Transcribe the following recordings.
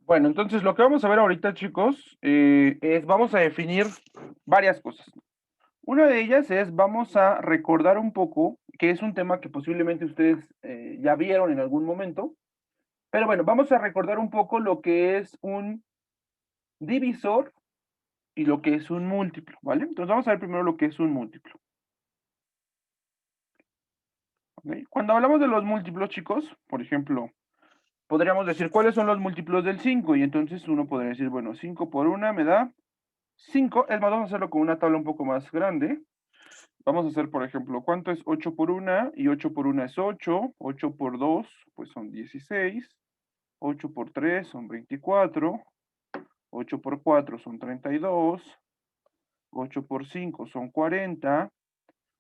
Bueno, entonces lo que vamos a ver ahorita, chicos, vamos a definir varias cosas. Una de ellas es, vamos a recordar un poco, que es un tema que posiblemente ustedes ya vieron en algún momento, pero bueno, vamos a recordar un poco lo que es un divisor y lo que es un múltiplo, ¿vale? Entonces vamos a ver primero lo que es un múltiplo. ¿Ok? Cuando hablamos de los múltiplos, chicos, por ejemplo, podríamos decir cuáles son los múltiplos del 5 y entonces uno podría decir, bueno, 5 por 1 me da 5. Es más, vamos a hacerlo con una tabla un poco más grande. Vamos a hacer, por ejemplo, ¿cuánto es 8 por 1? Y 8 por 1 es 8. 8 por 2, pues son 16. 8 por 3 son 24. 8 por 4 son 32. 8 por 5 son 40.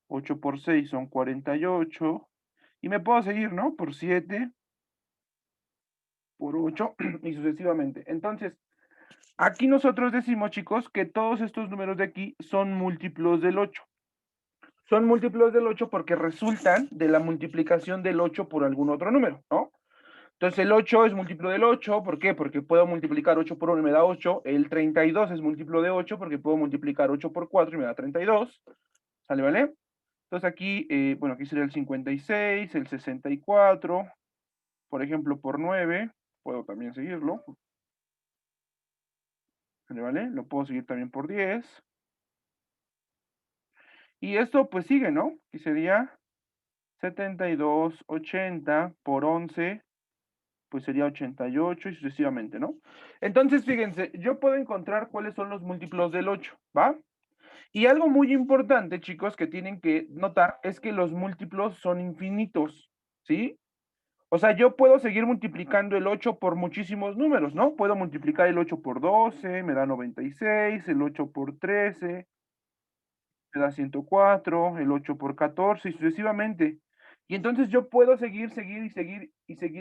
8 por 6 son 48. Y me puedo seguir, ¿no? Por 7, por 8 y sucesivamente. Entonces, aquí nosotros decimos, chicos, que todos estos números de aquí son múltiplos del 8. Son múltiplos del 8 porque resultan de la multiplicación del 8 por algún otro número, ¿no? Entonces el 8 es múltiplo del 8, ¿por qué? Porque puedo multiplicar 8 por 1 y me da 8. El 32 es múltiplo de 8 porque puedo multiplicar 8 por 4 y me da 32. ¿Sale, vale? Entonces aquí, bueno, aquí sería el 56, el 64, por ejemplo, por 9, puedo también seguirlo. ¿Sale, vale? Lo puedo seguir también por 10. Y esto pues sigue, ¿no? Aquí sería 72, 80 por 11, pues sería 88 y sucesivamente, ¿no? Entonces, fíjense, yo puedo encontrar cuáles son los múltiplos del 8, ¿va? Y algo muy importante, chicos, que tienen que notar es que los múltiplos son infinitos, ¿sí? O sea, yo puedo seguir multiplicando el 8 por muchísimos números, ¿no? Puedo multiplicar el 8 por 12, me da 96, el 8 por 13, me da 104, el 8 por 14 y sucesivamente. Y entonces yo puedo seguir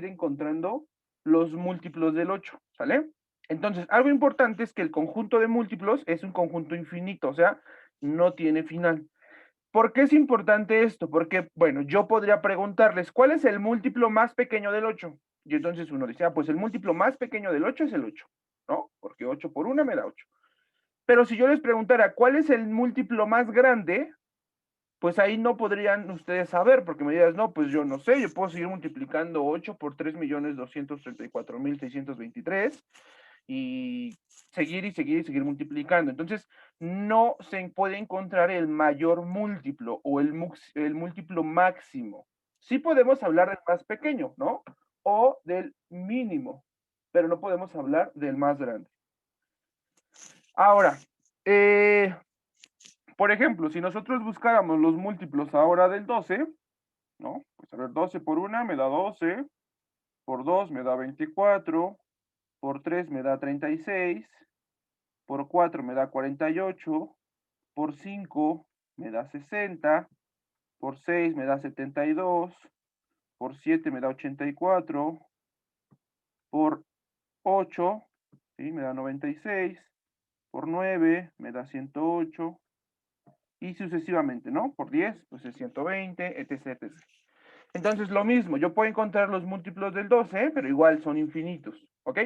encontrando los múltiplos del 8, ¿sale? Entonces, algo importante es que el conjunto de múltiplos es un conjunto infinito, o sea, no tiene final. ¿Por qué es importante esto? Porque, bueno, yo podría preguntarles, ¿cuál es el múltiplo más pequeño del 8? Y entonces uno dice, pues el múltiplo más pequeño del 8 es el 8, ¿no? Porque 8 por 1 me da 8. Pero si yo les preguntara, ¿cuál es el múltiplo más grande? Pues ahí no podrían ustedes saber, porque me dirías, no, pues yo no sé, yo puedo seguir multiplicando 8 por 3.234.623 y seguir multiplicando. Entonces, no se puede encontrar el mayor múltiplo o el múltiplo máximo. Sí podemos hablar del más pequeño, ¿no? O del mínimo, pero no podemos hablar del más grande. Ahora, por ejemplo, si nosotros buscáramos los múltiplos ahora del 12, ¿no? Pues a ver, 12 por 1 me da 12, por 2 me da 24, por 3 me da 36, por 4 me da 48, por 5 me da 60, por 6 me da 72, por 7 me da 84, por 8, ¿sí? Me da 96, por 9 me da 108, y sucesivamente, ¿no? Por 10, pues es 120, etc, etc. Entonces, lo mismo, yo puedo encontrar los múltiplos del 12, pero igual son infinitos, ¿ok?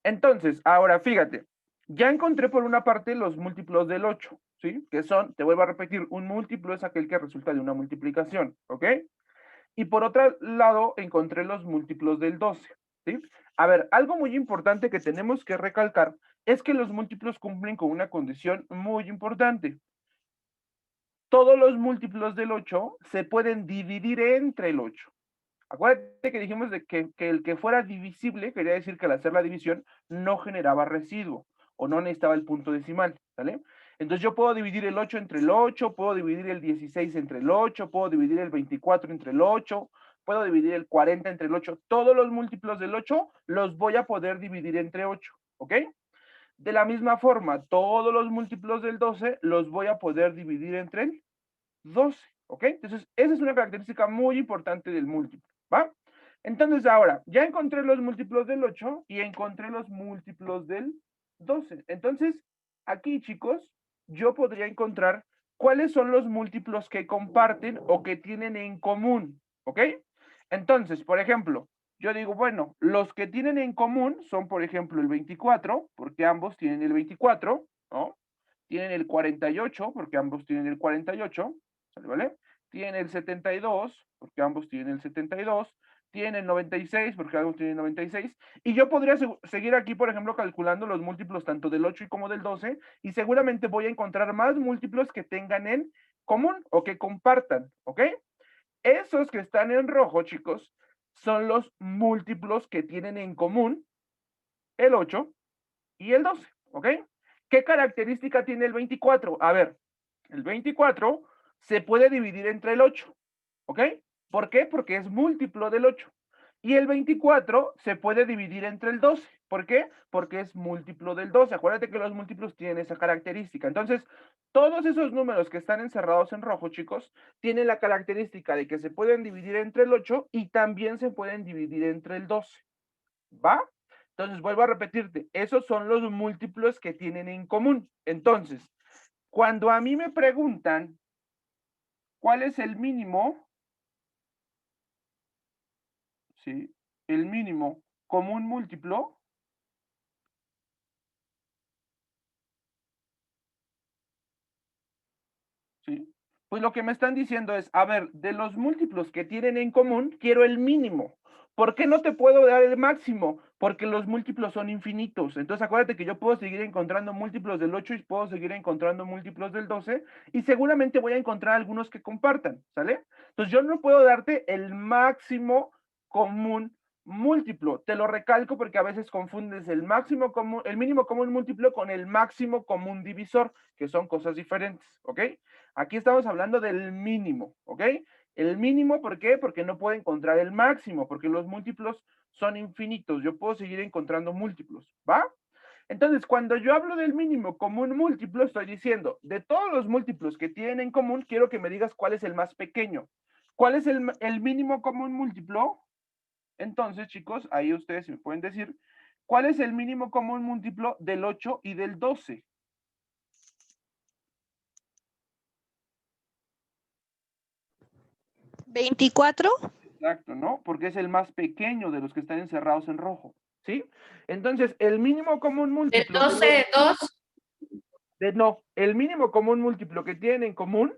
Entonces, ahora fíjate, ya encontré por una parte los múltiplos del 8, ¿sí? Que son, te vuelvo a repetir, un múltiplo es aquel que resulta de una multiplicación, ¿ok? Y por otro lado, encontré los múltiplos del 12, ¿sí? A ver, algo muy importante que tenemos que recalcar es que los múltiplos cumplen con una condición muy importante. Todos los múltiplos del 8 se pueden dividir entre el 8. Acuérdate que dijimos de que el que fuera divisible quería decir que al hacer la división no generaba residuo o no necesitaba el punto decimal, ¿sale? Entonces yo puedo dividir el 8 entre el 8, puedo dividir el 16 entre el 8, puedo dividir el 24 entre el 8, puedo dividir el 40 entre el 8. Todos los múltiplos del 8 los voy a poder dividir entre 8, ¿ok? De la misma forma, todos los múltiplos del 12 los voy a poder dividir entre el 12, ¿ok? Entonces, esa es una característica muy importante del múltiplo, ¿va? Entonces, ahora, ya encontré los múltiplos del 8 y encontré los múltiplos del 12. Entonces, aquí, chicos, yo podría encontrar cuáles son los múltiplos que comparten o que tienen en común, ¿ok? Entonces, por ejemplo, yo digo, bueno, los que tienen en común son, por ejemplo, el 24, porque ambos tienen el 24, ¿no? Tienen el 48, porque ambos tienen el 48, ¿vale? Tienen el 72, porque ambos tienen el 72. Tienen el 96, porque ambos tienen el 96. Y yo podría seguir aquí, por ejemplo, calculando los múltiplos tanto del 8 como del 12, y seguramente voy a encontrar más múltiplos que tengan en común o que compartan, ¿ok? Esos que están en rojo, chicos, son los múltiplos que tienen en común el 8 y el 12, ¿ok? ¿Qué característica tiene el 24? A ver, el 24 se puede dividir entre el 8, ¿ok? ¿Por qué? Porque es múltiplo del 8. Y el 24 se puede dividir entre el 12. ¿Por qué? Porque es múltiplo del 12. Acuérdate que los múltiplos tienen esa característica. Entonces, todos esos números que están encerrados en rojo, chicos, tienen la característica de que se pueden dividir entre el 8 y también se pueden dividir entre el 12. ¿Va? Entonces, vuelvo a repetirte, esos son los múltiplos que tienen en común. Entonces, cuando a mí me preguntan cuál es el mínimo, ¿sí? El mínimo común múltiplo, ¿sí? Pues lo que me están diciendo es, a ver, de los múltiplos que tienen en común, quiero el mínimo. ¿Por qué no te puedo dar el máximo? Porque los múltiplos son infinitos. Entonces acuérdate que yo puedo seguir encontrando múltiplos del 8 y puedo seguir encontrando múltiplos del 12 y seguramente voy a encontrar algunos que compartan, ¿sale? Entonces yo no puedo darte el máximo común múltiplo. Te lo recalco porque a veces confundes el máximo común, el mínimo común múltiplo con el máximo común divisor, que son cosas diferentes, ¿ok? Aquí estamos hablando del mínimo, ¿ok? El mínimo, ¿por qué? Porque no puedo encontrar el máximo, porque los múltiplos son infinitos. Yo puedo seguir encontrando múltiplos, ¿va? Entonces, cuando yo hablo del mínimo común múltiplo, estoy diciendo, de todos los múltiplos que tienen en común, quiero que me digas cuál es el más pequeño. ¿Cuál es el mínimo común múltiplo? Entonces, chicos, ahí ustedes me pueden decir, ¿cuál es el mínimo común múltiplo del 8 y del 12? 24. Exacto, ¿no? Porque es el más pequeño de los que están encerrados en rojo, ¿sí? Entonces, el mínimo común Del múltiplo 12, 2. no, el mínimo común múltiplo que tienen en común,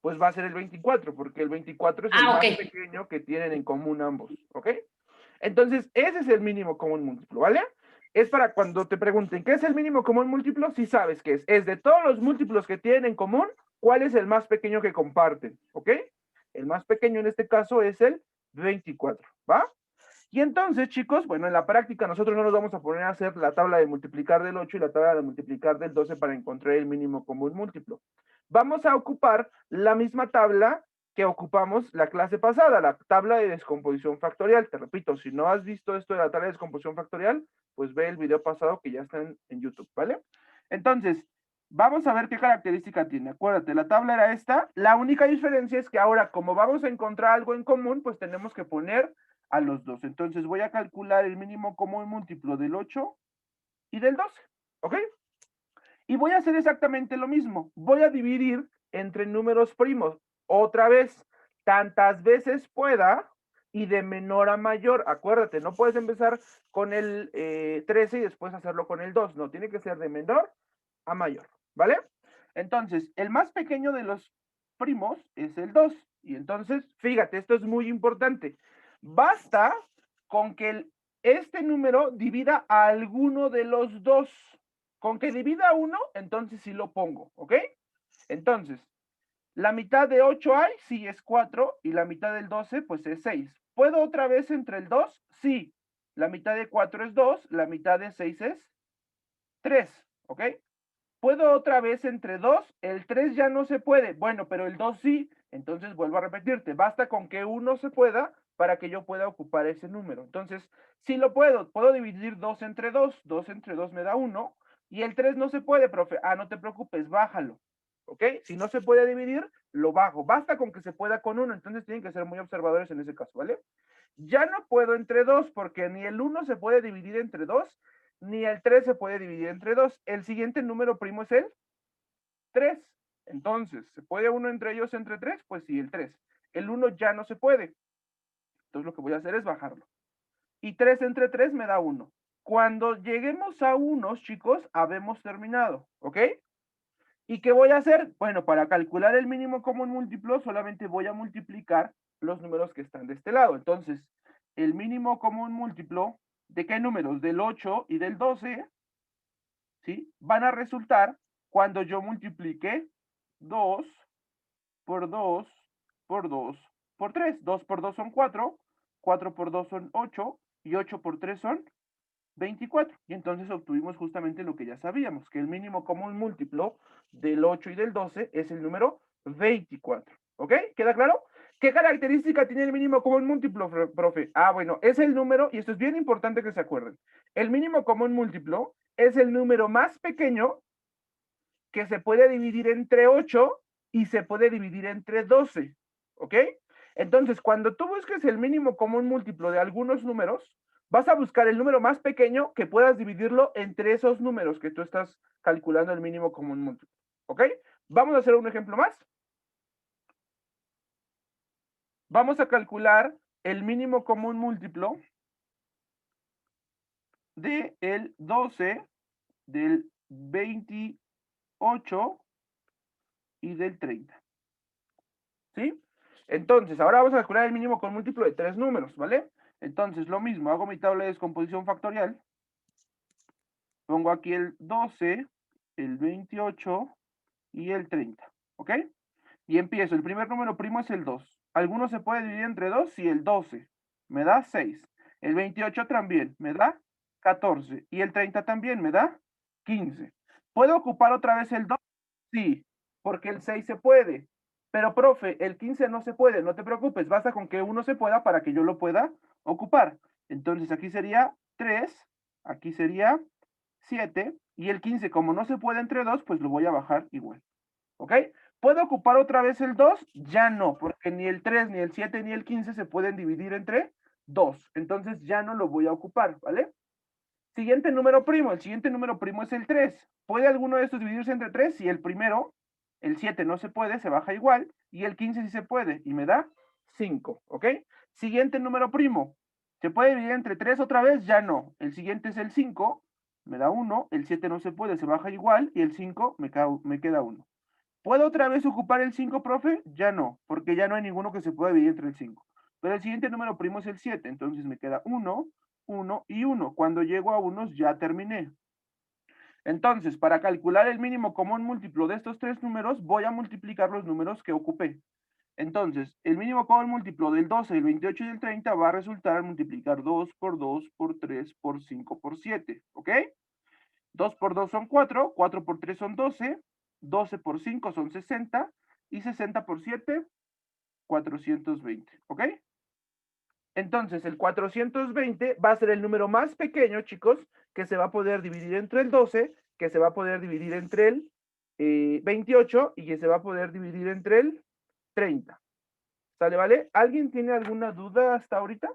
pues va a ser el 24, porque el 24 es el Ok. más pequeño que tienen en común ambos, ¿ok? Entonces, ese es el mínimo común múltiplo, ¿vale? Es para cuando te pregunten, ¿qué es el mínimo común múltiplo? Sí sabes qué es. Es de todos los múltiplos que tienen en común, ¿cuál es el más pequeño que comparten? ¿Ok? El más pequeño en este caso es el 24, ¿va? Y entonces, chicos, bueno, en la práctica nosotros no nos vamos a poner a hacer la tabla de multiplicar del 8 y la tabla de multiplicar del 12 para encontrar el mínimo común múltiplo. Vamos a ocupar la misma tabla que ocupamos la clase pasada, la tabla de descomposición factorial. Te repito, si no has visto esto de la tabla de descomposición factorial, pues ve el video pasado que ya está en YouTube, ¿vale? Entonces, vamos a ver qué característica tiene. Acuérdate, la tabla era esta. La única diferencia es que ahora, como vamos a encontrar algo en común, pues tenemos que poner a los dos. Entonces voy a calcular el mínimo común múltiplo del 8 y del 12, ¿ok? Y voy a hacer exactamente lo mismo. Voy a dividir entre números primos. Otra vez, tantas veces pueda y de menor a mayor. Acuérdate, no puedes empezar con el 13 y después hacerlo con el 2. No, tiene que ser de menor a mayor, ¿vale? Entonces, el más pequeño de los primos es el 2. Y entonces, fíjate, esto es muy importante. Basta con que este número divida a alguno de los dos. Con que divida uno, entonces sí lo pongo, ¿ok? Entonces, la mitad de 8 hay, sí es 4, y la mitad del 12, pues es 6. ¿Puedo otra vez entre el 2? Sí. La mitad de 4 es 2, la mitad de 6 es 3, ¿ok? ¿Puedo otra vez entre 2? El 3 ya no se puede. Bueno, pero el 2 sí. Entonces vuelvo a repetirte. Basta con que uno se pueda para que yo pueda ocupar ese número. Entonces, sí lo puedo. Puedo dividir 2 entre 2. 2 entre 2 me da 1. Y el 3 no se puede, profe. Ah, no te preocupes, bájalo. ¿Ok? Si no se puede dividir, lo bajo. Basta con que se pueda con 1. Entonces tienen que ser muy observadores en ese caso, ¿vale? Ya no puedo entre 2 porque ni el 1 se puede dividir entre 2 ni el 3 se puede dividir entre 2. El siguiente número primo es el 3. Entonces, ¿se puede uno entre ellos entre 3? Pues sí, el 3. El 1 ya no se puede. Entonces lo que voy a hacer es bajarlo. Y 3 entre 3 me da 1. Cuando lleguemos a unos, chicos, habemos terminado, ¿ok? ¿Y qué voy a hacer? Bueno, para calcular el mínimo común múltiplo, solamente voy a multiplicar los números que están de este lado. Entonces, el mínimo común múltiplo, ¿de qué números? Del 8 y del 12, ¿sí? Van a resultar cuando yo multiplique 2 por 2 por 2 por 3. 2 por 2 son 4, 4 por 2 son 8 y 8 por 3 son 24. Y entonces obtuvimos justamente lo que ya sabíamos, que el mínimo común múltiplo del 8 y del 12 es el número 24. ¿Ok? ¿Queda claro? ¿Qué característica tiene el mínimo común múltiplo, profe? Ah, bueno, es el número, y esto es bien importante que se acuerden. El mínimo común múltiplo es el número más pequeño que se puede dividir entre 8 y se puede dividir entre 12. ¿Ok? Entonces, cuando tú busques el mínimo común múltiplo de algunos números, vas a buscar el número más pequeño que puedas dividirlo entre esos números que tú estás calculando el mínimo común múltiplo. ¿Ok? Vamos a hacer un ejemplo más. Vamos a calcular el mínimo común múltiplo de el 12, del 28 y del 30. ¿Sí? Entonces, ahora vamos a calcular el mínimo con múltiplo de 3 números, ¿vale? Entonces, lo mismo, hago mi tabla de descomposición factorial. Pongo aquí el 12, el 28 y el 30, ¿ok? Y empiezo. El primer número primo es el 2. ¿Alguno se puede dividir entre 2? Sí, el 12 me da 6. El 28 también me da 14. Y el 30 también me da 15. ¿Puedo ocupar otra vez el 2? Sí, porque el 6 se puede. Pero, profe, el 15 no se puede. No te preocupes, basta con que uno se pueda para que yo lo pueda ocupar. Entonces, aquí sería 3, aquí sería 7, y el 15, como no se puede entre 2, pues lo voy a bajar igual. ¿Ok? ¿Puedo ocupar otra vez el 2? Ya no, porque ni el 3, ni el 7, ni el 15 se pueden dividir entre 2. Entonces ya no lo voy a ocupar, ¿vale? Siguiente número primo. El siguiente número primo es el 3. ¿Puede alguno de estos dividirse entre 3? Si el primero, el 7 no se puede, se baja igual. Y el 15 sí se puede, y me da 5, ¿ok? Siguiente número primo. ¿Se puede dividir entre 3 otra vez? Ya no. El siguiente es el 5, me da 1. El 7 no se puede, se baja igual. Y el 5 me queda 1. ¿Puedo otra vez ocupar el 5, profe? Ya no, porque ya no hay ninguno que se pueda dividir entre el 5. Pero el siguiente número primo es el 7, entonces me queda 1, 1 y 1. Cuando llego a unos ya terminé. Entonces, para calcular el mínimo común múltiplo de estos tres números, voy a multiplicar los números que ocupé. Entonces, el mínimo común múltiplo del 12, del 28 y del 30 va a resultar multiplicar 2 por 2 por 3 por 5 por 7, ¿ok? 2 por 2 son 4, 4 por 3 son 12, 12 por 5 son 60, y 60 por 7, 420, ¿ok? Entonces, el 420 va a ser el número más pequeño, chicos, que se va a poder dividir entre el 12, que se va a poder dividir entre el 28 y que se va a poder dividir entre el 30. ¿Sale, vale? ¿Alguien tiene alguna duda hasta ahorita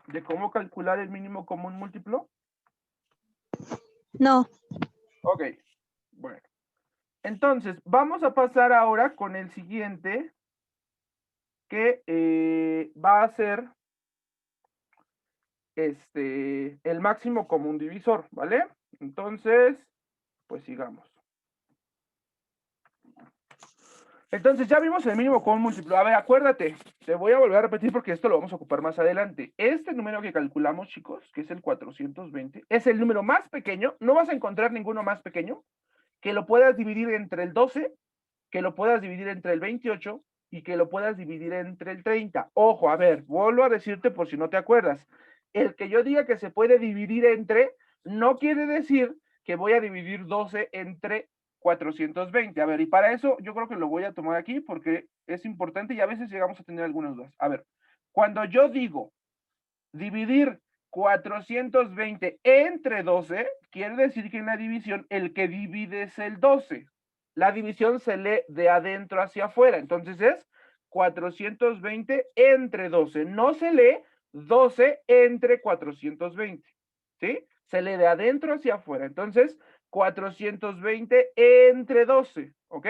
de cómo calcular el mínimo común múltiplo? No. Ok, bueno. Entonces, vamos a pasar ahora con el siguiente, que va a ser el máximo común divisor, ¿vale? Entonces, pues sigamos. Entonces, ya vimos el mínimo común múltiplo. A ver, acuérdate, te voy a volver a repetir porque esto lo vamos a ocupar más adelante. Este número que calculamos, chicos, que es el 420, es el número más pequeño. No vas a encontrar ninguno más pequeño que lo puedas dividir entre el 12, que lo puedas dividir entre el 28 y que lo puedas dividir entre el 30. Ojo, a ver, vuelvo a decirte por si no te acuerdas. El que yo diga que se puede dividir entre, no quiere decir que voy a dividir 12 entre 420. A ver, y para eso yo creo que lo voy a tomar aquí porque es importante y a veces llegamos a tener algunas dudas. A ver, cuando yo digo dividir 420 entre 12, quiere decir que en la división el que divide es el 12. La división se lee de adentro hacia afuera, entonces es 420 entre 12. No se lee 12 entre 420, ¿sí? Se lee de adentro hacia afuera. Entonces, 420 entre 12, ¿ok?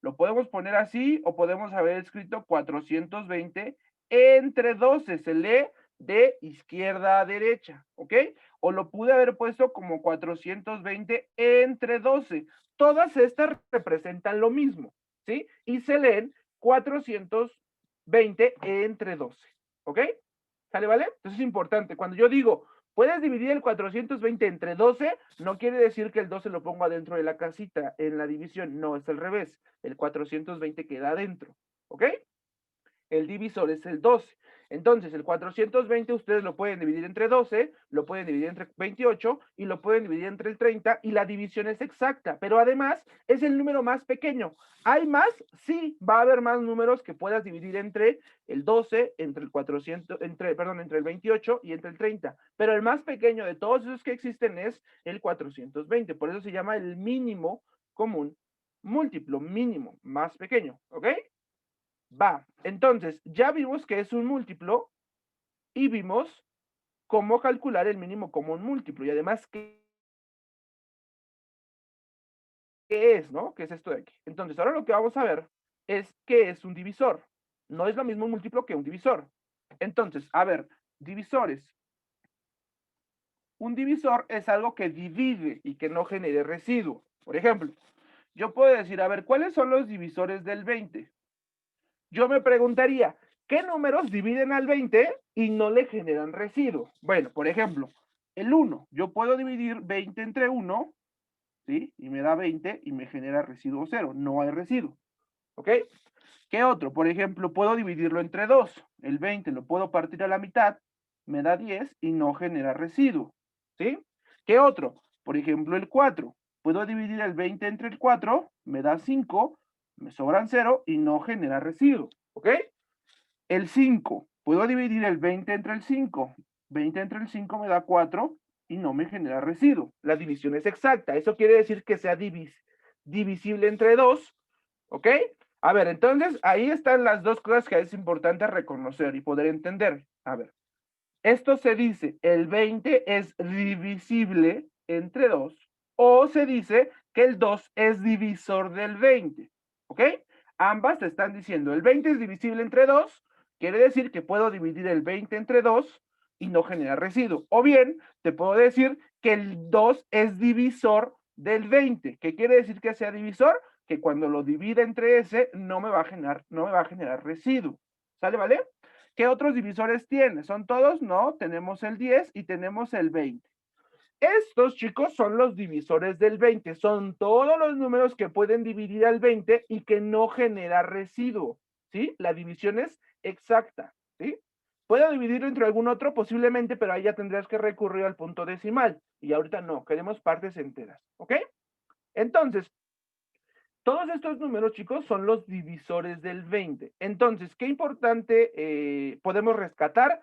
Lo podemos poner así o podemos haber escrito 420 entre 12, se lee de izquierda a derecha, ¿ok? O lo pude haber puesto como 420 entre 12. Todas estas representan lo mismo, ¿sí? Y se leen 420 entre 12, ¿ok? ¿Sale, vale? Entonces es importante. Cuando yo digo, puedes dividir el 420 entre 12, no quiere decir que el 12 lo pongo adentro de la casita en la división. No, es al revés. El 420 queda adentro, ¿ok? El divisor es el 12. Entonces, el 420 ustedes lo pueden dividir entre 12, lo pueden dividir entre 28 y lo pueden dividir entre el 30 y la división es exacta, pero además es el número más pequeño. ¿Hay más? Sí, va a haber más números que puedas dividir entre el 12, entre el 400, entre el 28 y entre el 30, pero el más pequeño de todos esos que existen es el 420, por eso se llama el mínimo común múltiplo, mínimo, más pequeño, ¿ok? Va, entonces ya vimos que es un múltiplo y vimos cómo calcular el mínimo común múltiplo y además qué es, ¿no? ¿Qué es esto de aquí? Entonces ahora lo que vamos a ver es qué es un divisor. No es lo mismo un múltiplo que un divisor. Entonces, a ver, divisores. Un divisor es algo que divide y que no genere residuo. Por ejemplo, yo puedo decir, a ver, ¿cuáles son los divisores del 20? Yo me preguntaría, ¿qué números dividen al 20 y no le generan residuo? Bueno, por ejemplo, el 1. Yo puedo dividir 20 entre 1, ¿sí? Y me da 20 y me genera residuo 0. No hay residuo, ¿ok? ¿Qué otro? Por ejemplo, puedo dividirlo entre 2. El 20 lo puedo partir a la mitad, me da 10 y no genera residuo, ¿sí? ¿Qué otro? Por ejemplo, el 4. Puedo dividir el 20 entre el 4, me da 5, me sobran 0 y no genera residuo, ¿ok? El 5. Puedo dividir el 20 entre el 5. 20 entre el 5 me da 4 y no me genera residuo. La división es exacta. Eso quiere decir que sea divisible entre 2, ¿ok? A ver, entonces ahí están las dos cosas que es importante reconocer y poder entender. A ver, esto se dice, el 20 es divisible entre 2 o se dice que el 2 es divisor del 20, ¿ok? Ambas te están diciendo, el 20 es divisible entre 2, quiere decir que puedo dividir el 20 entre 2 y no generar residuo. O bien, te puedo decir que el 2 es divisor del 20. ¿Qué quiere decir que sea divisor? Que cuando lo divida entre ese, no me va a generar residuo. ¿Sale, vale? ¿Qué otros divisores tiene? ¿Son todos? No, tenemos el 10 y tenemos el 20. Estos, chicos, son los divisores del 20. Son todos los números que pueden dividir al 20 y que no genera residuo, ¿sí? La división es exacta, ¿sí? ¿Puedo dividirlo entre algún otro? Posiblemente, pero ahí ya tendrías que recurrir al punto decimal. Y ahorita no, queremos partes enteras, ¿ok? Entonces, todos estos números, chicos, son los divisores del 20. Entonces, qué importante podemos rescatar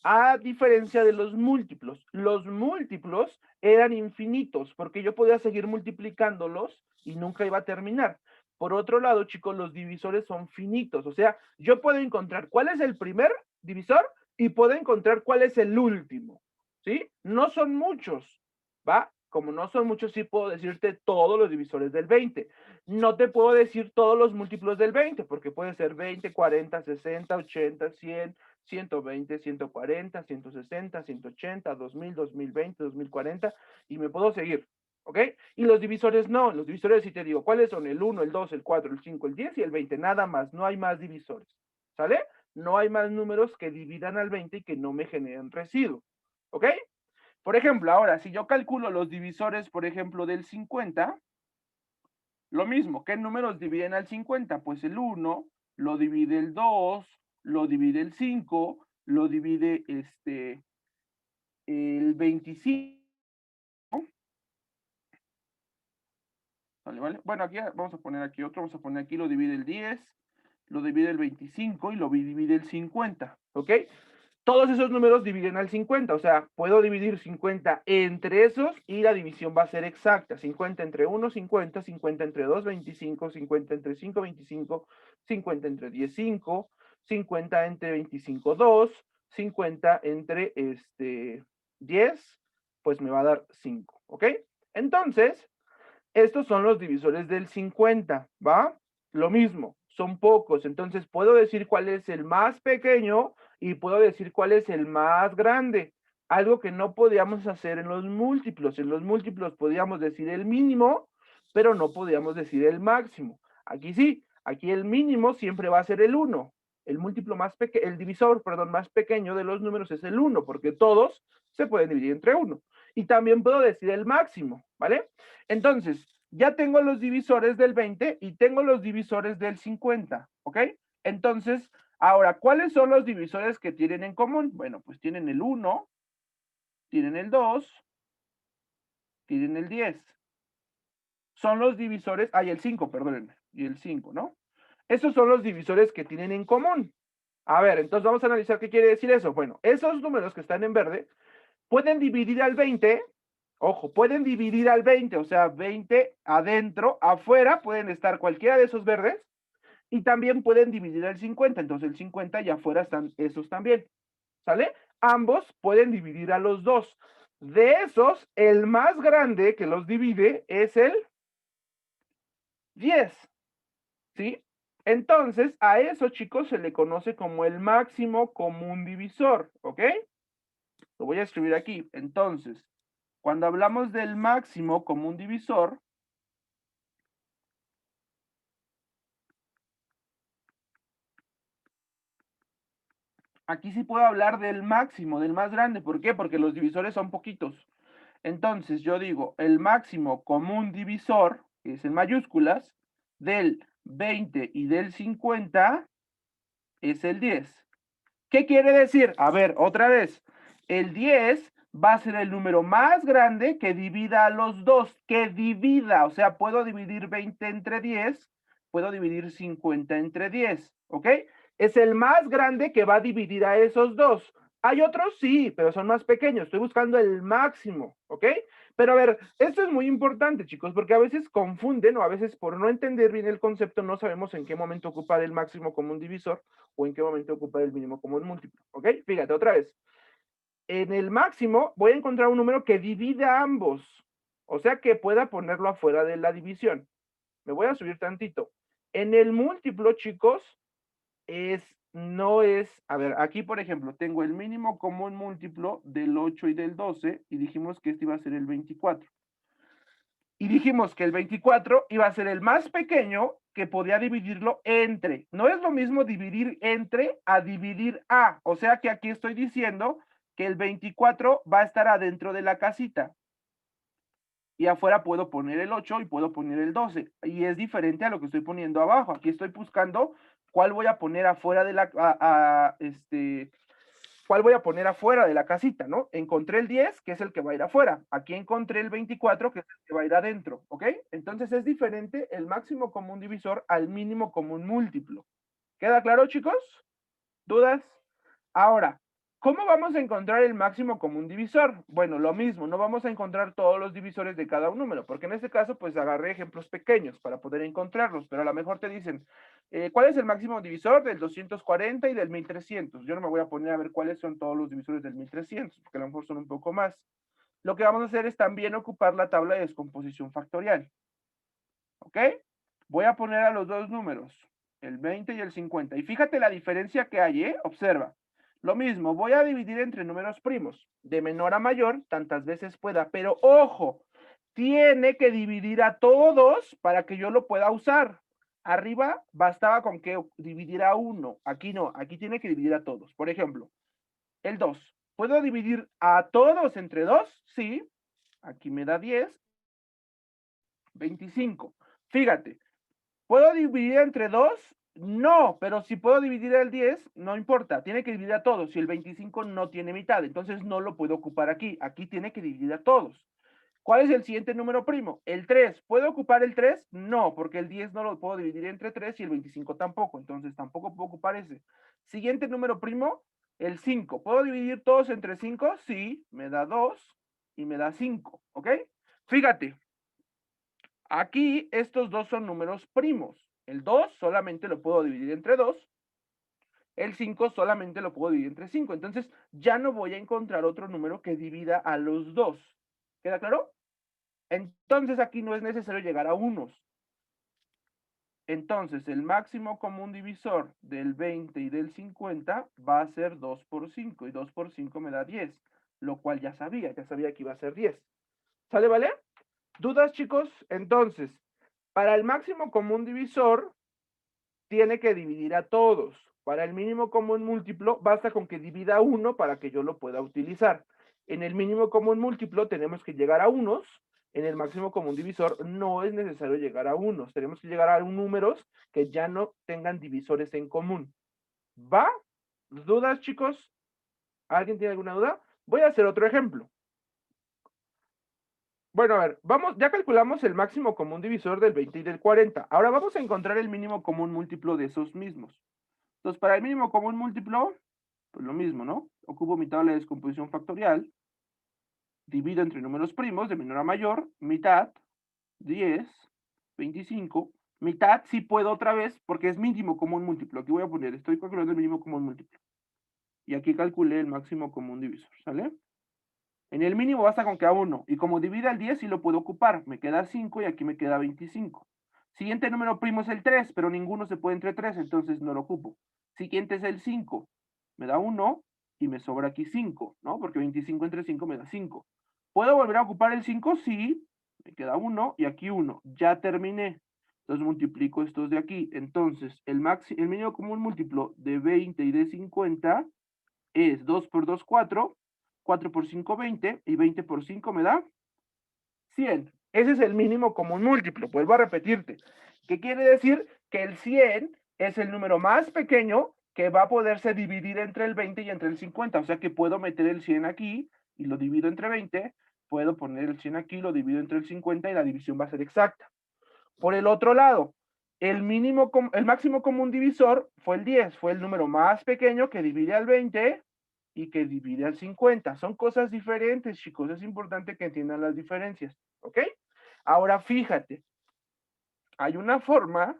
a diferencia de los múltiplos. Los múltiplos eran infinitos porque yo podía seguir multiplicándolos y nunca iba a terminar. Por otro lado, chicos, los divisores son finitos. O sea, yo puedo encontrar cuál es el primer divisor y puedo encontrar cuál es el último. ¿Sí? No son muchos, ¿va? Como no son muchos, sí puedo decirte todos los divisores del 20. No te puedo decir todos los múltiplos del 20, porque puede ser 20, 40, 60, 80, 100, 120, 140, 160, 180, 2000, 2020, 2040, y me puedo seguir, ¿ok? Y los divisores no, los divisores sí te digo, ¿cuáles son? El 1, el 2, el 4, el 5, el 10 y el 20, nada más, no hay más divisores, ¿sale? No hay más números que dividan al 20 y que no me generen residuo, ¿ok? Por ejemplo, ahora, si yo calculo los divisores, por ejemplo, del 50, lo mismo, ¿qué números dividen al 50? Pues el 1, lo divide el 2, lo divide el 5, lo divide el 25. ¿Vale, vale? Bueno, aquí vamos a poner aquí otro, vamos a poner aquí lo divide el 10, lo divide el 25 y lo divide el 50, ¿ok? Todos esos números dividen al 50, o sea, puedo dividir 50 entre esos y la división va a ser exacta. 50 entre 1, 50, 50 entre 2, 25, 50 entre 5, 25, 50 entre 10, 5, 50 entre 25, 2, 50 entre 10, pues me va a dar 5, ¿ok? Entonces, estos son los divisores del 50, ¿va? Lo mismo, son pocos. Entonces puedo decir cuál es el más pequeño y puedo decir cuál es el más grande. Algo que no podíamos hacer en los múltiplos. En los múltiplos podíamos decir el mínimo, pero no podíamos decir el máximo. Aquí sí, aquí el mínimo siempre va a ser el 1. El múltiplo más pequeño, el divisor, perdón, más pequeño de los números es el 1, porque todos se pueden dividir entre 1. Y también puedo decir el máximo, ¿vale? Entonces, ya tengo los divisores del 20 y tengo los divisores del 50, ¿ok? Entonces, ahora, ¿cuáles son los divisores que tienen en común? Bueno, pues tienen el 1, tienen el 2, tienen el 10. Son los divisores, y el 5, perdónenme, y el 5, ¿no? Esos son los divisores que tienen en común. A ver, entonces vamos a analizar qué quiere decir eso. Bueno, esos números que están en verde pueden dividir al 20, ojo, pueden dividir al 20, o sea, 20 adentro, afuera pueden estar cualquiera de esos verdes, y también pueden dividir al 50, entonces el 50 y afuera están esos también, ¿sale? Ambos pueden dividir a los dos. De esos, el más grande que los divide es el 10, ¿sí? Entonces, a eso, chicos, se le conoce como el máximo común divisor, ¿ok? Lo voy a escribir aquí. Entonces, cuando hablamos del máximo común divisor, aquí sí puedo hablar del máximo, del más grande. ¿Por qué? Porque los divisores son poquitos. Entonces, yo digo, el máximo común divisor, que es en mayúsculas, del 20 y del 50 es el 10. ¿Qué quiere decir? A ver, otra vez. El 10 va a ser el número más grande que divida a los dos, que divida, o sea, puedo dividir 20 entre 10, puedo dividir 50 entre 10, ¿ok? Es el más grande que va a dividir a esos dos. Hay otros, sí, pero son más pequeños. Estoy buscando el máximo, ¿ok? Pero a ver, esto es muy importante, chicos, porque a veces confunden o a veces por no entender bien el concepto no sabemos en qué momento ocupar el máximo común divisor o en qué momento ocupar el mínimo común múltiplo, ¿ok? Fíjate, otra vez. En el máximo voy a encontrar un número que divida ambos, o sea que pueda ponerlo afuera de la división. Me voy a subir tantito. En el múltiplo, chicos, no es, a ver, aquí por ejemplo, tengo el mínimo común múltiplo del 8 y del 12 y dijimos que este iba a ser el 24. Y dijimos que el 24 iba a ser el más pequeño que podía dividirlo entre. No es lo mismo dividir entre a dividir a. O sea que aquí estoy diciendo que el 24 va a estar adentro de la casita. Y afuera puedo poner el 8 y puedo poner el 12. Y es diferente a lo que estoy poniendo abajo. Aquí estoy buscando cuál voy a poner afuera de la, cuál voy a poner afuera de la casita, ¿no? Encontré el 10, que es el que va a ir afuera. Aquí encontré el 24, que es el que va a ir adentro, ¿ok? Entonces es diferente el máximo común divisor al mínimo común múltiplo. ¿Queda claro, chicos? ¿Dudas? Ahora, ¿cómo vamos a encontrar el máximo común divisor? Bueno, lo mismo, no vamos a encontrar todos los divisores de cada un número, porque en este caso, pues agarré ejemplos pequeños para poder encontrarlos, pero a lo mejor te dicen, ¿cuál es el máximo divisor del 240 y del 1300? Yo no me voy a poner a ver cuáles son todos los divisores del 1300, porque a lo mejor son un poco más. Lo que vamos a hacer es también ocupar la tabla de descomposición factorial. ¿Ok? Voy a poner a los dos números, el 20 y el 50. Y fíjate la diferencia que hay, ¿eh? Observa. Lo mismo, voy a dividir entre números primos, de menor a mayor, tantas veces pueda, pero ojo, tiene que dividir a todos para que yo lo pueda usar. Arriba bastaba con que dividiera a uno, aquí no, aquí tiene que dividir a todos. Por ejemplo, el 2. ¿Puedo dividir a todos entre 2? Sí, aquí me da 10, 25. Fíjate, ¿puedo dividir entre 2? No, pero si puedo dividir el 10, no importa, tiene que dividir a todos. Si el 25 no tiene mitad, entonces no lo puedo ocupar aquí. Aquí tiene que dividir a todos. ¿Cuál es el siguiente número primo? El 3. ¿Puedo ocupar el 3? No, porque el 10 no lo puedo dividir entre 3 y el 25 tampoco. Entonces tampoco puedo ocupar ese. Siguiente número primo, el 5. ¿Puedo dividir todos entre 5? Sí, me da 2 y me da 5. ¿Ok? Fíjate, aquí estos dos son números primos. El 2 solamente lo puedo dividir entre 2. El 5 solamente lo puedo dividir entre 5. Entonces ya no voy a encontrar otro número que divida a los dos. ¿Queda claro? Entonces aquí no es necesario llegar a unos. Entonces, el máximo común divisor del 20 y del 50 va a ser 2 por 5, y 2 por 5 me da 10, lo cual ya sabía que iba a ser 10. ¿Sale, vale? ¿Dudas, chicos? Entonces, para el máximo común divisor, tiene que dividir a todos. Para el mínimo común múltiplo, basta con que divida 1 para que yo lo pueda utilizar. En el mínimo común múltiplo tenemos que llegar a unos. En el máximo común divisor no es necesario llegar a unos. Tenemos que llegar a números que ya no tengan divisores en común. ¿Va? ¿Dudas, chicos? ¿Alguien tiene alguna duda? Voy a hacer otro ejemplo. Bueno, a ver, vamos, ya calculamos el máximo común divisor del 20 y del 40. Ahora vamos a encontrar el mínimo común múltiplo de esos mismos. Entonces, para el mínimo común múltiplo, pues lo mismo, ¿no? Ocupo mi tabla de descomposición factorial, divido entre números primos de menor a mayor, mitad, 10, 25, mitad sí puedo otra vez porque es mínimo común múltiplo. Aquí voy a poner, estoy calculando el mínimo común múltiplo. Y aquí calculé el máximo común divisor, ¿sale? En el mínimo basta con que a 1, y como divide al 10 sí lo puedo ocupar, me queda 5 y aquí me queda 25. Siguiente número primo es el 3, pero ninguno se puede entre 3, entonces no lo ocupo. Siguiente es el 5, me da 1 y me sobra aquí 5, ¿no? Porque 25 entre 5 me da 5. ¿Puedo volver a ocupar el 5? Sí, me queda 1 y aquí 1. Ya terminé. Entonces multiplico estos de aquí. Entonces, el mínimo común múltiplo de 20 y de 50 es 2 por 2, 4, 4 por 5, 20, y 20 por 5 me da 100. Ese es el mínimo común múltiplo. Vuelvo a repetirte. ¿Qué quiere decir? Que el 100 es el número más pequeño que va a poderse dividir entre el 20 y entre el 50. O sea que puedo meter el 100 aquí y lo divido entre 20. Puedo poner el 100 aquí, lo divido entre el 50 y la división va a ser exacta. Por el otro lado, el máximo común divisor fue el 10. Fue el número más pequeño que divide al 20 y que divide al 50. Son cosas diferentes, chicos. Es importante que entiendan las diferencias. ¿Ok? Ahora fíjate, hay una forma,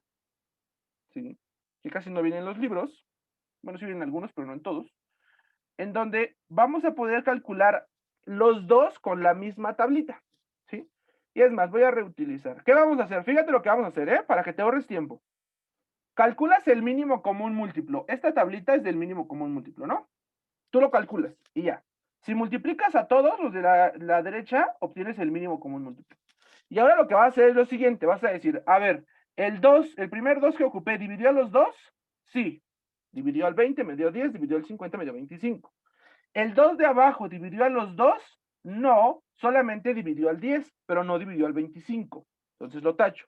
¿sí?, que casi no viene en los libros, bueno, sí vienen algunos, pero no en todos, en donde vamos a poder calcular los dos con la misma tablita, ¿sí? Y es más, voy a reutilizar. ¿Qué vamos a hacer? Fíjate lo que vamos a hacer, ¿eh? Para que te ahorres tiempo. Calculas el mínimo común múltiplo. Esta tablita es del mínimo común múltiplo, ¿no? Tú lo calculas y ya. Si multiplicas a todos los de la derecha, obtienes el mínimo común múltiplo. Y ahora lo que vas a hacer es lo siguiente, vas a decir, a ver, el primer 2 que ocupé, ¿dividió a los 2? Sí. Dividió al 20, me dio 10, dividió al 50, me dio 25. ¿El 2 de abajo dividió a los 2? No, solamente dividió al 10, pero no dividió al 25. Entonces lo tacho.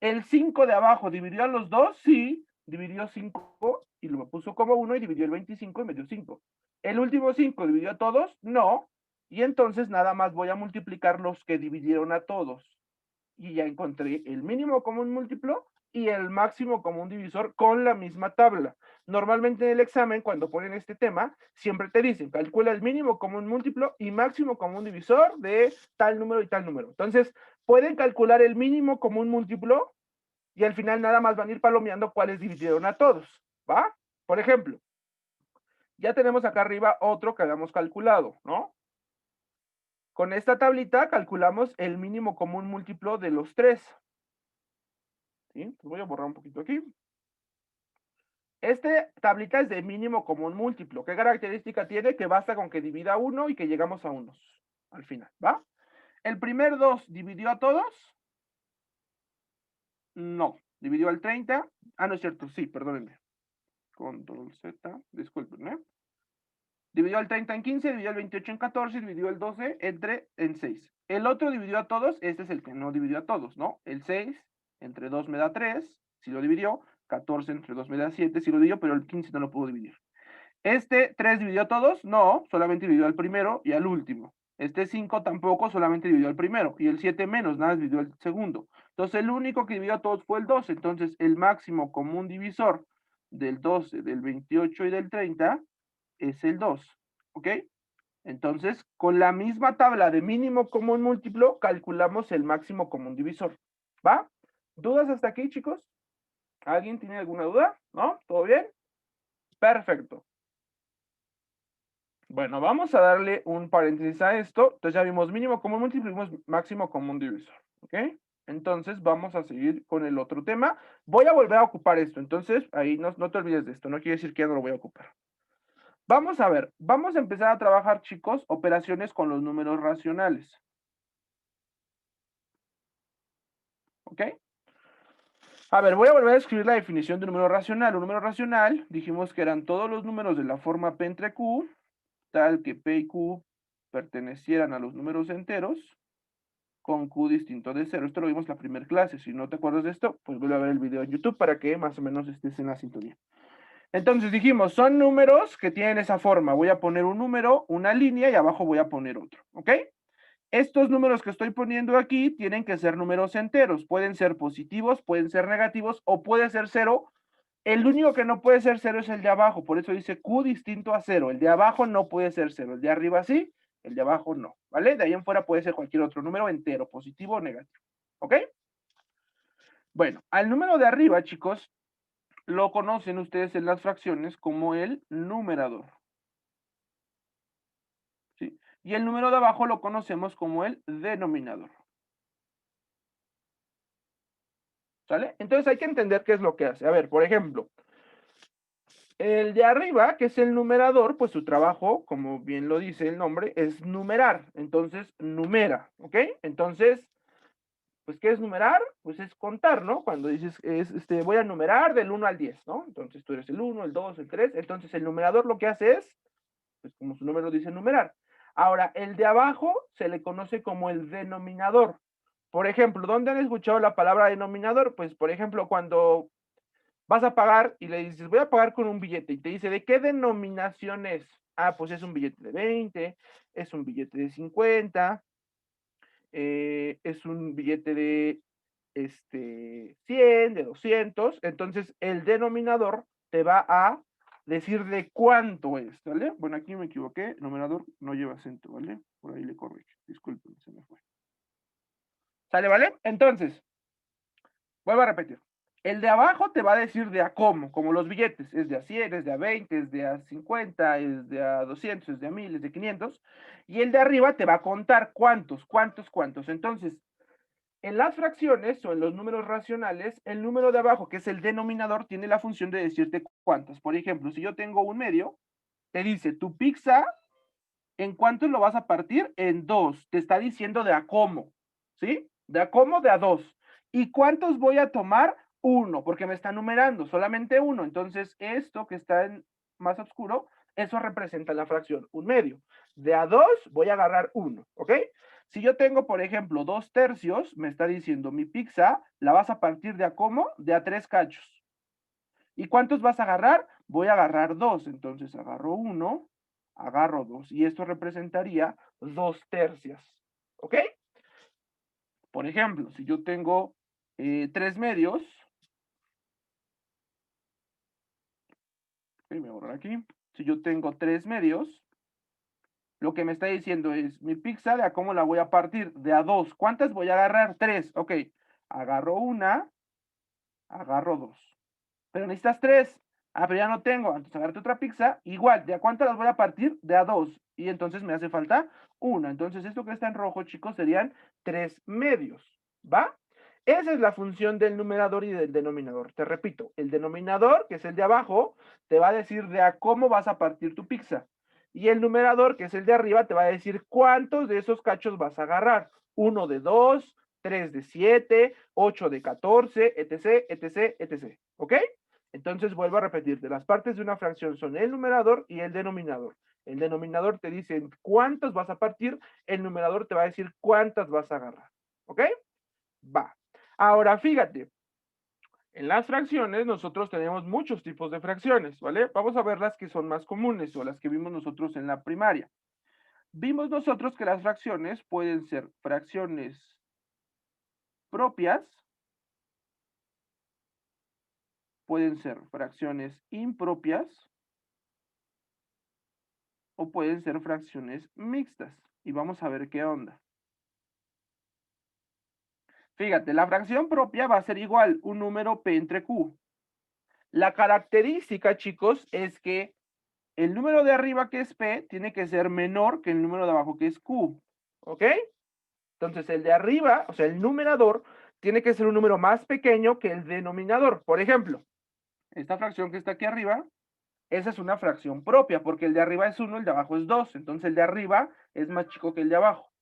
¿El 5 de abajo dividió a los 2? Sí, dividió 5 y lo puso como 1 y dividió el 25 y me dio 5. ¿El último 5 dividió a todos? No. Y entonces nada más voy a multiplicar los que dividieron a todos. Y ya encontré el mínimo común múltiplo y el máximo común divisor con la misma tabla. Normalmente en el examen, cuando ponen este tema, siempre te dicen, calcula el mínimo común múltiplo y máximo común divisor de tal número y tal número. Entonces, pueden calcular el mínimo común múltiplo y al final nada más van a ir palomeando cuáles dividieron a todos, ¿va? Por ejemplo, ya tenemos acá arriba otro que habíamos calculado, ¿no? Con esta tablita calculamos el mínimo común múltiplo de los tres. ¿Sí? Pues voy a borrar un poquito aquí. Esta tablita es de mínimo común múltiplo. ¿Qué característica tiene? Que basta con que divida uno y que llegamos a unos al final, ¿va? ¿El primer 2 dividió a todos? No. ¿Dividió al 30? Ah, no es cierto, sí, perdónenme. Control Z, disculpen, ¿eh? Dividió el 30 en 15, dividió el 28 en 14, dividió el 12 en 6. El otro dividió a todos, este es el que no dividió a todos, ¿no? El 6 entre 2 me da 3, si lo dividió. 14 entre 2 me da 7, si lo dividió, pero el 15 no lo puedo dividir. Este 3 dividió a todos, no, solamente dividió al primero y al último. Este 5 tampoco, solamente dividió al primero. Y el 7 menos, nada, dividió al segundo. Entonces el único que dividió a todos fue el 12. Entonces el máximo común divisor del 12, del 28 y del 30 es el 2, ¿ok? Entonces, con la misma tabla de mínimo común múltiplo, calculamos el máximo común divisor, ¿va? ¿Dudas hasta aquí, chicos? ¿Alguien tiene alguna duda? ¿No? ¿Todo bien? Perfecto. Bueno, vamos a darle un paréntesis a esto. Entonces ya vimos mínimo común múltiplo y vimos máximo común divisor, ¿ok? Entonces vamos a seguir con el otro tema. Voy a volver a ocupar esto, entonces ahí no te olvides de esto, no quiere decir que ya no lo voy a ocupar. Vamos a ver, vamos a empezar a trabajar, chicos, operaciones con los números racionales. ¿Ok? A ver, voy a volver a escribir la definición de un número racional. Un número racional, dijimos que eran todos los números de la forma P entre Q, tal que P y Q pertenecieran a los números enteros, con Q distinto de cero. Esto lo vimos en la primera clase. Si no te acuerdas de esto, pues vuelve a ver el video en YouTube para que más o menos estés en la sintonía. Entonces dijimos, son números que tienen esa forma. Voy a poner un número, una línea y abajo voy a poner otro, ¿ok? Estos números que estoy poniendo aquí tienen que ser números enteros. Pueden ser positivos, pueden ser negativos o puede ser cero. El único que no puede ser cero es el de abajo. Por eso dice Q distinto a cero. El de abajo no puede ser cero. El de arriba sí, el de abajo no. ¿Vale? De ahí en fuera puede ser cualquier otro número entero, positivo o negativo. ¿Ok? Bueno, al número de arriba, chicos, lo conocen ustedes en las fracciones como el numerador. ¿Sí? Y el número de abajo lo conocemos como el denominador. ¿Sale? Entonces hay que entender qué es lo que hace. A ver, por ejemplo, el de arriba, que es el numerador, pues su trabajo, como bien lo dice el nombre, es numerar. Entonces, numera, ¿ok? Entonces, pues, ¿qué es numerar? Pues es contar, ¿no? Cuando dices, voy a numerar del 1 al 10, ¿no? Entonces tú eres el 1, el 2, el 3. Entonces el numerador lo que hace es, pues como su nombre lo dice, numerar. Ahora, el de abajo se le conoce como el denominador. Por ejemplo, ¿dónde han escuchado la palabra denominador? Pues, por ejemplo, cuando vas a pagar y le dices, voy a pagar con un billete, y te dice, ¿de qué denominación es? Ah, pues es un billete de 20, es un billete de 50, es un billete de 100, de 200. Entonces el denominador te va a decir de cuánto es, ¿vale? Bueno, aquí me equivoqué, numerador no lleva acento, ¿vale? Por ahí le corrijo, disculpen, se me fue. ¿Sale, vale? Entonces, vuelvo a repetir. El de abajo te va a decir de a cómo, como los billetes. Es de a 100, es de a 20, es de a 50, es de a 200, es de a 1000, es de 500. Y el de arriba te va a contar cuántos. Entonces, en las fracciones o en los números racionales, el número de abajo, que es el denominador, tiene la función de decirte cuántas. Por ejemplo, si yo tengo un medio, te dice, tu pizza, ¿en cuántos lo vas a partir? En dos. Te está diciendo de a cómo, ¿sí? De a cómo, de a dos. ¿Y cuántos voy a tomar? Uno, porque me está numerando, solamente uno. Entonces, esto que está en más oscuro, eso representa la fracción, un medio. De a dos voy a agarrar uno, ¿ok? Si yo tengo, por ejemplo, 2/3, me está diciendo mi pizza, la vas a partir de a cómo? De a 3 cachos. ¿Y cuántos vas a agarrar? Voy a agarrar dos. Entonces agarro uno, agarro dos. Y esto representaría 2/3. ¿Ok? Por ejemplo, si yo tengo 3 medios, voy a borrar aquí. Si yo tengo 3 medios, lo que me está diciendo es, mi pizza, ¿de a cómo la voy a partir? De a dos. ¿Cuántas voy a agarrar? 3. Ok, agarro una, agarro dos. Pero necesitas 3. Ah, pero ya no tengo. Entonces agarrate otra pizza. Igual, ¿de a cuántas las voy a partir? De a 2. Y entonces me hace falta una. Entonces esto que está en rojo, chicos, serían 3 medios. ¿Va? Esa es la función del numerador y del denominador. Te repito, el denominador, que es el de abajo, te va a decir de a cómo vas a partir tu pizza. Y el numerador, que es el de arriba, te va a decir cuántos de esos cachos vas a agarrar. Uno de 2, 3 de 7, 8 de 14, etc, etc, etc. ¿Ok? Entonces vuelvo a repetirte, las partes de una fracción son el numerador y el denominador. El denominador te dice cuántas vas a partir, el numerador te va a decir cuántas vas a agarrar. ¿Ok? Va. Ahora fíjate, en las fracciones nosotros tenemos muchos tipos de fracciones, ¿vale? Vamos a ver las que son más comunes o las que vimos nosotros en la primaria. Vimos nosotros que las fracciones pueden ser fracciones propias, pueden ser fracciones impropias o pueden ser fracciones mixtas. Y vamos a ver qué onda. Fíjate, la fracción propia va a ser igual, un número P entre Q. La característica, chicos, es que el número de arriba, que es P, tiene que ser menor que el número de abajo, que es Q. ¿Ok? Entonces, el de arriba, o sea, el numerador, tiene que ser un número más pequeño que el denominador. Por ejemplo, esta fracción que está aquí arriba, esa es una fracción propia, porque el de arriba es 1, el de abajo es 2. Entonces el de arriba es más chico que el de abajo.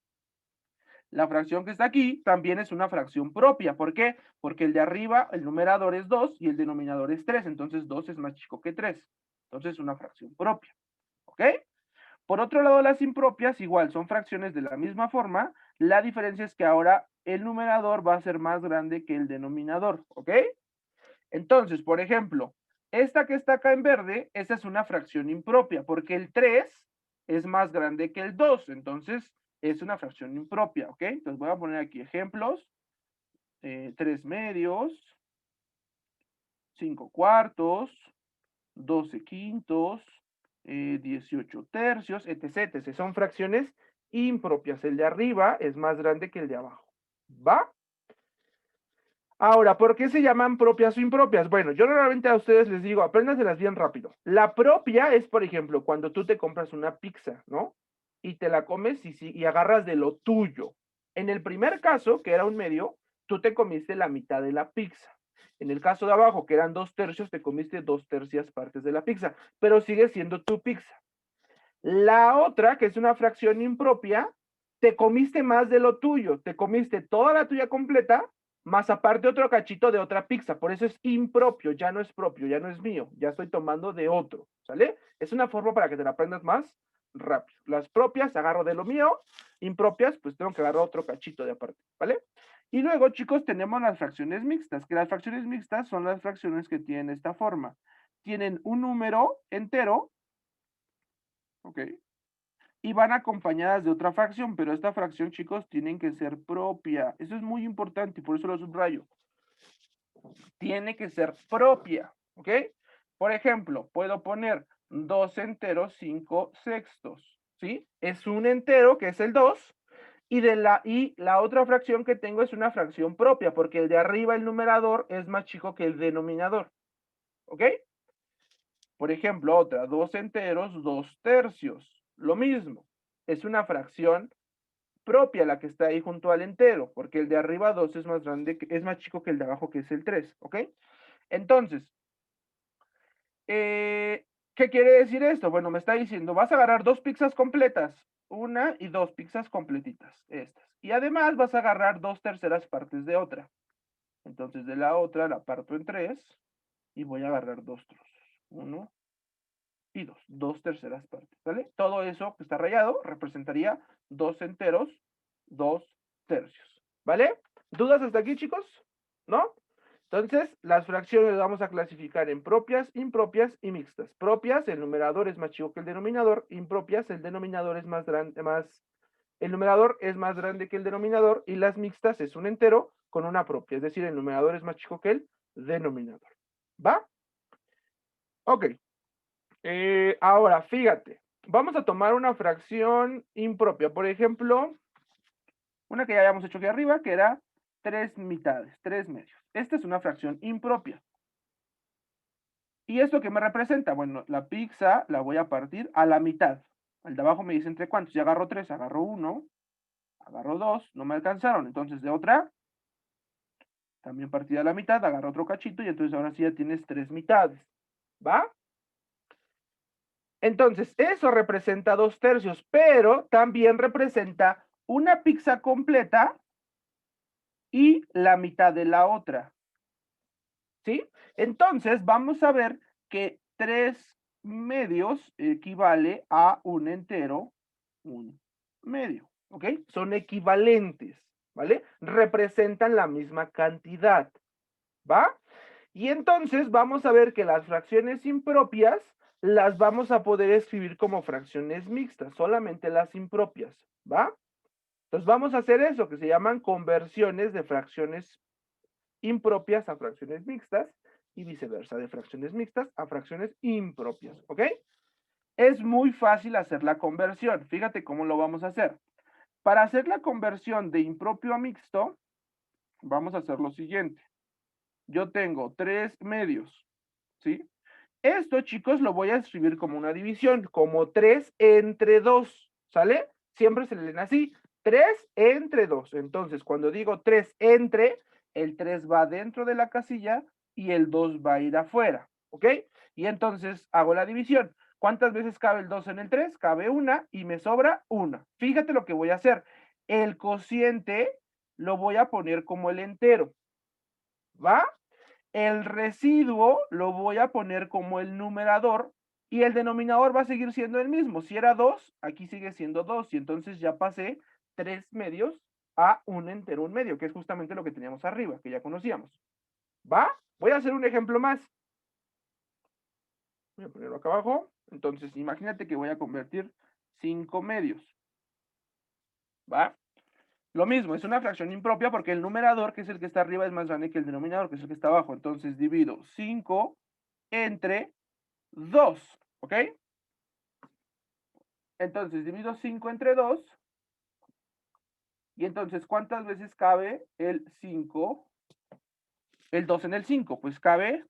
La fracción que está aquí también es una fracción propia. ¿Por qué? Porque el de arriba, el numerador es 2 y el denominador es 3. Entonces 2 es más chico que 3. Entonces es una fracción propia. ¿Ok? Por otro lado, las impropias igual son fracciones de la misma forma. La diferencia es que ahora el numerador va a ser más grande que el denominador. ¿Ok? Entonces, por ejemplo, esta que está acá en verde, esta es una fracción impropia, porque el 3 es más grande que el 2, entonces es una fracción impropia, ¿ok? Entonces voy a poner aquí ejemplos, 3 medios, 5 cuartos, 12 quintos, 18 tercios, etc, etc. Son fracciones impropias. El de arriba es más grande que el de abajo, ¿va? Ahora, ¿por qué se llaman propias o impropias? Bueno, yo normalmente a ustedes les digo, apréndanselas bien rápido. La propia es, por ejemplo, cuando tú te compras una pizza, ¿no? Y te la comes y agarras de lo tuyo. En el primer caso, que era un medio, tú te comiste la mitad de la pizza. En el caso de abajo, que eran 2 tercios, te comiste 2 tercias partes de la pizza, pero sigue siendo tu pizza. La otra, que es una fracción impropia, te comiste más de lo tuyo, te comiste toda la tuya completa, más aparte otro cachito de otra pizza. Por eso es impropio, ya no es propio, ya no es mío, ya estoy tomando de otro, ¿sale? Es una forma para que te la aprendas más rápido. Las propias agarro de lo mío, impropias, pues tengo que agarrar otro cachito de aparte, ¿vale? Y luego, chicos, tenemos las fracciones mixtas, que las fracciones mixtas son las fracciones que tienen esta forma. Tienen un número entero, ¿ok? Y van acompañadas de otra fracción, pero esta fracción, chicos, tienen que ser propia. Eso es muy importante y por eso lo subrayo. Tiene que ser propia, ¿ok? Por ejemplo, puedo poner 2 enteros 5 sextos, ¿sí? Es un entero, que es el 2, y la otra fracción que tengo es una fracción propia, porque el de arriba, el numerador, es más chico que el denominador, ¿ok? Por ejemplo, otra, 2 enteros 2 tercios, lo mismo, es una fracción propia la que está ahí junto al entero, porque el de arriba 2 es más grande, es más chico que el de abajo, que es el 3, ¿ok? Entonces, ¿qué quiere decir esto? Bueno, me está diciendo, vas a agarrar 2 pizzas completas, una y 2 pizzas completitas, estas. Y además vas a agarrar 2 terceras partes de otra. Entonces, de la otra la parto en 3 y voy a agarrar 2 trozos. 1 y 2, 2 terceras partes, ¿vale? Todo eso que está rayado representaría 2 enteros, 2 tercios, ¿vale? ¿Dudas hasta aquí, chicos? ¿No? Entonces, las fracciones las vamos a clasificar en propias, impropias y mixtas. Propias, el numerador es más chico que el denominador. Impropias, el denominador es más grande, el numerador es más grande que el denominador. Y las mixtas es un entero con una propia, es decir, el numerador es más chico que el denominador. ¿Va? Ok. Ahora, fíjate, vamos a tomar una fracción impropia. Por ejemplo, una que ya habíamos hecho aquí arriba, que era 3 mitades, 3 medios. Esta es una fracción impropia. ¿Y esto qué me representa? Bueno, la pizza la voy a partir a la mitad. El de abajo me dice entre cuántos. Ya agarro 3, agarro 1, agarro 2, no me alcanzaron. Entonces de otra, también partida a la mitad, agarro otro cachito y entonces ahora sí ya tienes 3 mitades. ¿Va? Entonces, eso representa 2 tercios, pero también representa una pizza completa y la mitad de la otra. ¿Sí? Entonces, vamos a ver que 3 medios equivale a un entero, un medio, ¿ok? Son equivalentes, ¿vale? Representan la misma cantidad, ¿va? Y entonces vamos a ver que las fracciones impropias las vamos a poder escribir como fracciones mixtas, solamente las impropias, ¿va? Entonces vamos a hacer eso, que se llaman conversiones de fracciones impropias a fracciones mixtas y viceversa, de fracciones mixtas a fracciones impropias, ¿ok? Es muy fácil hacer la conversión. Fíjate cómo lo vamos a hacer. Para hacer la conversión de impropio a mixto, vamos a hacer lo siguiente. Yo tengo 3 medios, ¿sí? Esto, chicos, lo voy a escribir como una división, como 3 entre 2, ¿sale? Siempre se le leen así, 3 entre 2. Entonces, cuando digo 3 entre, el 3 va dentro de la casilla y el 2 va a ir afuera, ¿ok? Y entonces hago la división. ¿Cuántas veces cabe el 2 en el 3? Cabe una y me sobra una. Fíjate lo que voy a hacer. El cociente lo voy a poner como el entero, ¿va? El residuo lo voy a poner como el numerador y el denominador va a seguir siendo el mismo. Si era 2, aquí sigue siendo 2 y entonces ya pasé 3 medios a un entero, un medio, que es justamente lo que teníamos arriba, que ya conocíamos. ¿Va? Voy a hacer un ejemplo más. Voy a ponerlo acá abajo. Entonces, imagínate que voy a convertir 5 medios. ¿Va? Lo mismo, es una fracción impropia porque el numerador, que es el que está arriba, es más grande que el denominador, que es el que está abajo. Entonces, divido 5 entre 2, ¿ok? Entonces, divido 5 entre 2. Y entonces, ¿cuántas veces cabe el 5? El 2 en el 5, pues cabe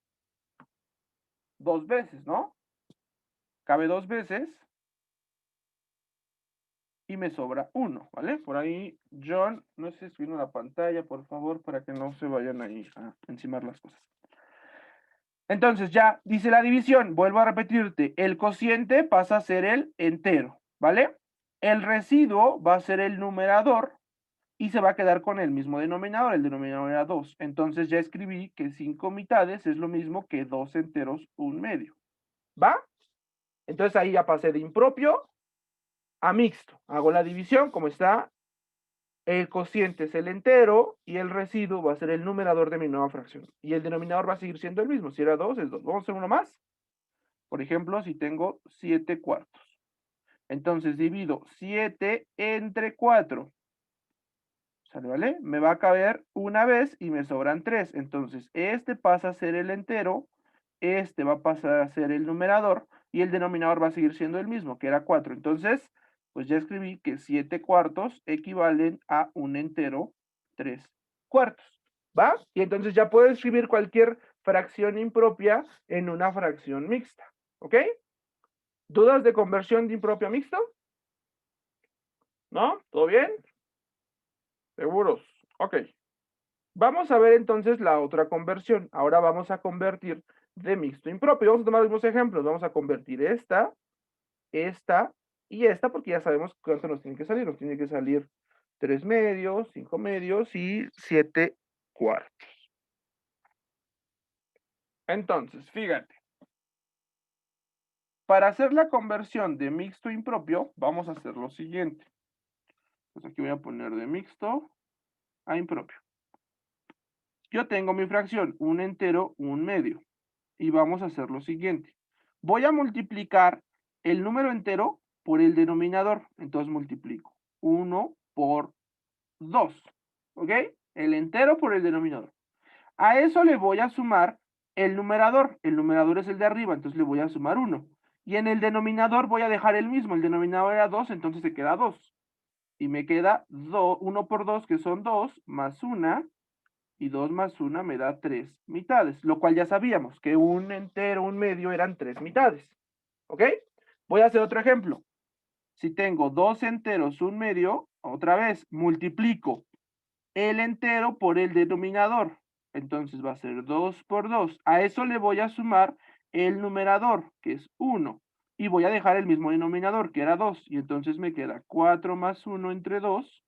2 veces, ¿no? Cabe 2 veces y me sobra 1, ¿vale? Por ahí, John, no sé si escribiendo la pantalla, por favor, para que no se vayan ahí a encimar las cosas. Entonces ya dice la división, vuelvo a repetirte, el cociente pasa a ser el entero, ¿vale? El residuo va a ser el numerador y se va a quedar con el mismo denominador, el denominador era 2. Entonces ya escribí que 5 mitades es lo mismo que 2 enteros, un medio. ¿Va? Entonces ahí ya pasé de impropio a mixto. Hago la división, como está, el cociente es el entero y el residuo va a ser el numerador de mi nueva fracción. Y el denominador va a seguir siendo el mismo. Si era 2, es 2. Vamos a hacer uno más. Por ejemplo, si tengo 7 cuartos. Entonces divido 7 entre 4. ¿Sale, vale? Me va a caber una vez y me sobran 3. Entonces, este pasa a ser el entero, este va a pasar a ser el numerador y el denominador va a seguir siendo el mismo, que era 4. Entonces, pues ya escribí que 7 cuartos equivalen a un entero 3 cuartos. ¿Va? Y entonces ya puedo escribir cualquier fracción impropia en una fracción mixta. ¿Ok? ¿Dudas de conversión de impropio a mixto? ¿No? ¿Todo bien? ¿Seguros? Ok. Vamos a ver entonces la otra conversión. Ahora vamos a convertir de mixto a impropio. Vamos a tomar algunos ejemplos. Vamos a convertir esta y esta, porque ya sabemos cuánto nos tiene que salir. Nos tiene que salir 3 medios, 5 medios y 7 cuartos. Entonces, fíjate. Para hacer la conversión de mixto a impropio, vamos a hacer lo siguiente. Pues aquí voy a poner de mixto a impropio. Yo tengo mi fracción, un entero, un medio. Y vamos a hacer lo siguiente. Voy a multiplicar el número entero por el denominador. Entonces multiplico 1 por 2. ¿Ok? El entero por el denominador. A eso le voy a sumar el numerador. El numerador es el de arriba, entonces le voy a sumar 1. Y en el denominador voy a dejar el mismo. El denominador era 2, entonces se queda 2. Y me queda 1 por 2, que son 2, más 1. Y 2 más 1 me da 3 mitades, lo cual ya sabíamos, que un entero, un medio eran 3 mitades. ¿Ok? Voy a hacer otro ejemplo. Si tengo 2 enteros, un medio, otra vez, multiplico el entero por el denominador. Entonces va a ser 2 por 2. A eso le voy a sumar el numerador, que es 1. Y voy a dejar el mismo denominador, que era 2. Y entonces me queda 4 más 1 entre 2.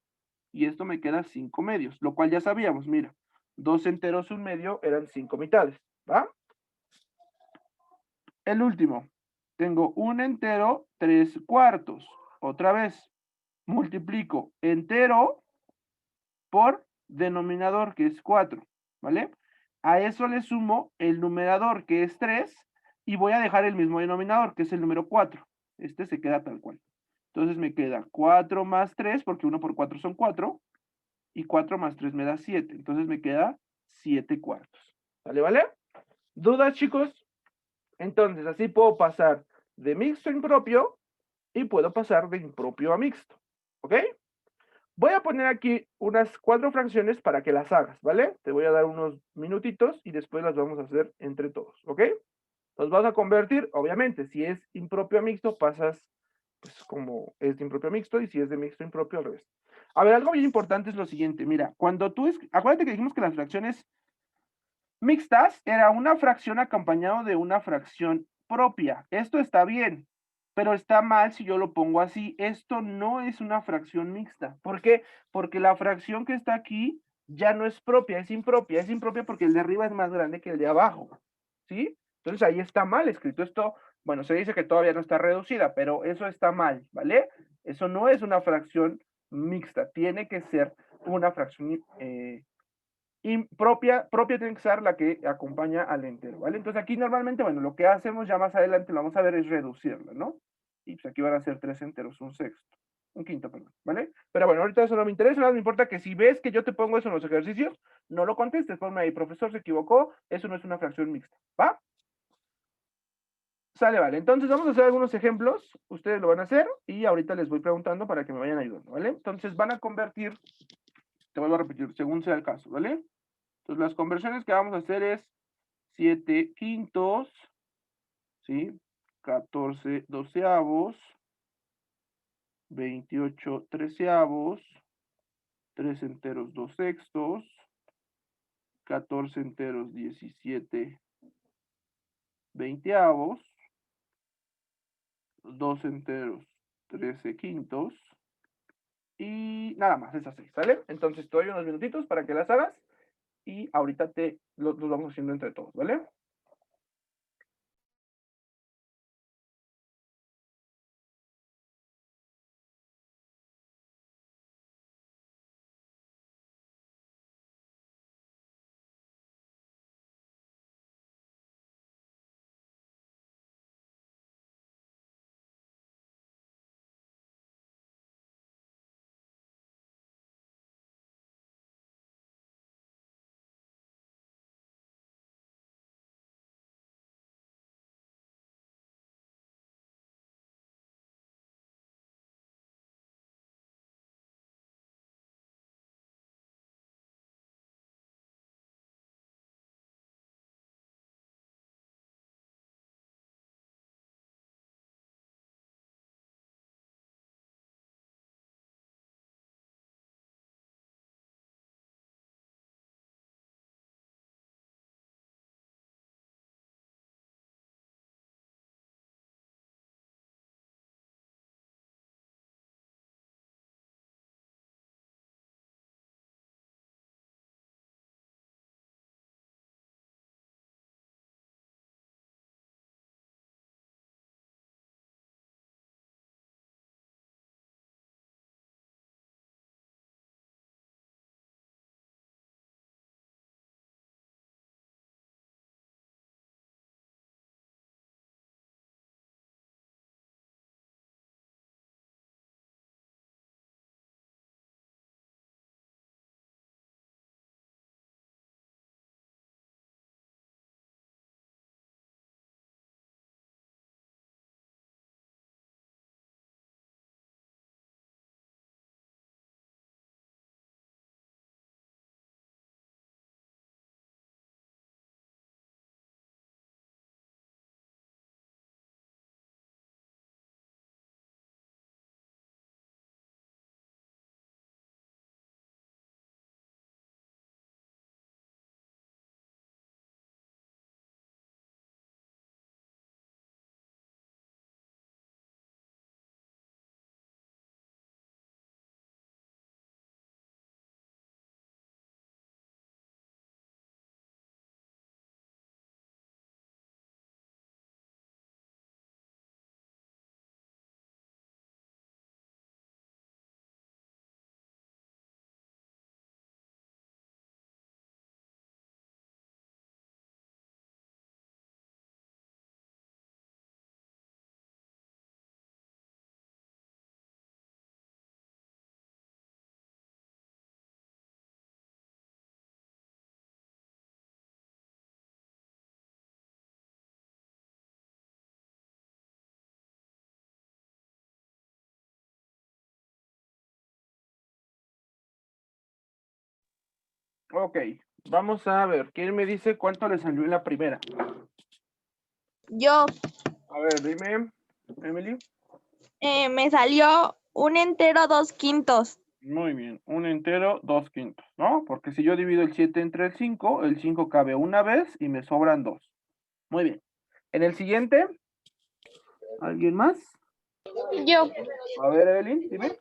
Y esto me queda 5 medios, lo cual ya sabíamos, mira. 2 enteros, un medio, eran 5 mitades, ¿va? El último. Tengo un entero, 3 cuartos. Otra vez, multiplico entero por denominador, que es 4, ¿vale? A eso le sumo el numerador, que es 3, y voy a dejar el mismo denominador, que es el número 4. Este se queda tal cual. Entonces me queda 4 más 3, porque 1 por 4 son 4, y 4 más 3 me da 7. Entonces me queda 7 cuartos. ¿Vale, vale? ¿Dudas, chicos? Entonces, así puedo pasar de mixto a impropio y puedo pasar de impropio a mixto. ¿Ok? Voy a poner aquí unas 4 fracciones para que las hagas, ¿vale? Te voy a dar unos minutitos y después las vamos a hacer entre todos, ¿ok? Los vas a convertir, obviamente, si es impropio a mixto, pasas pues como es de impropio a mixto, y si es de mixto a impropio, al revés. A ver, algo bien importante es lo siguiente, mira, cuando tú, acuérdate que dijimos que las fracciones mixtas era una fracción acompañado de una fracción propia. Esto está bien, pero está mal si yo lo pongo así. Esto no es una fracción mixta. ¿Por qué? Porque la fracción que está aquí ya no es propia, es impropia. Es impropia porque el de arriba es más grande que el de abajo. ¿Sí? Entonces ahí está mal escrito. Esto, bueno, se dice que todavía no está reducida, pero eso está mal, ¿vale? Eso no es una fracción mixta. Tiene que ser una fracción y propia tiene que ser la que acompaña al entero, ¿vale? Entonces aquí normalmente, bueno, lo que hacemos ya más adelante, lo vamos a ver, es reducirla, ¿no? Y pues aquí van a ser 3 enteros, un sexto, un quinto, perdón, ¿vale? Pero bueno, ahorita eso no me interesa, nada me importa que si ves que yo te pongo eso en los ejercicios, no lo contestes, ponme ahí, profesor se equivocó, eso no es una fracción mixta, ¿va? Sale, vale. Entonces vamos a hacer algunos ejemplos, ustedes lo van a hacer y ahorita les voy preguntando para que me vayan ayudando, ¿vale? Entonces van a convertir, te vuelvo a repetir, según sea el caso, ¿vale? Entonces, las conversiones que vamos a hacer es 7 quintos, ¿sí? 14 doceavos, 28 treceavos, 3 enteros 2 sextos, 14 enteros 17 veinteavos, 2 enteros 13 quintos, y nada más, esas 6, ¿sale? Entonces, te doy unos minutitos para que las hagas y ahorita los vamos haciendo entre todos, ¿vale? Ok, vamos a ver, ¿quién me dice cuánto le salió en la primera? Yo. A ver, dime, Emily. Me salió un entero 2/5. Muy bien, un entero, 2/5, ¿no? Porque si yo divido el 7 entre el 5 cabe una vez y me sobran 2. Muy bien. En el siguiente, ¿alguien más? Yo, A ver, Evelyn, dime.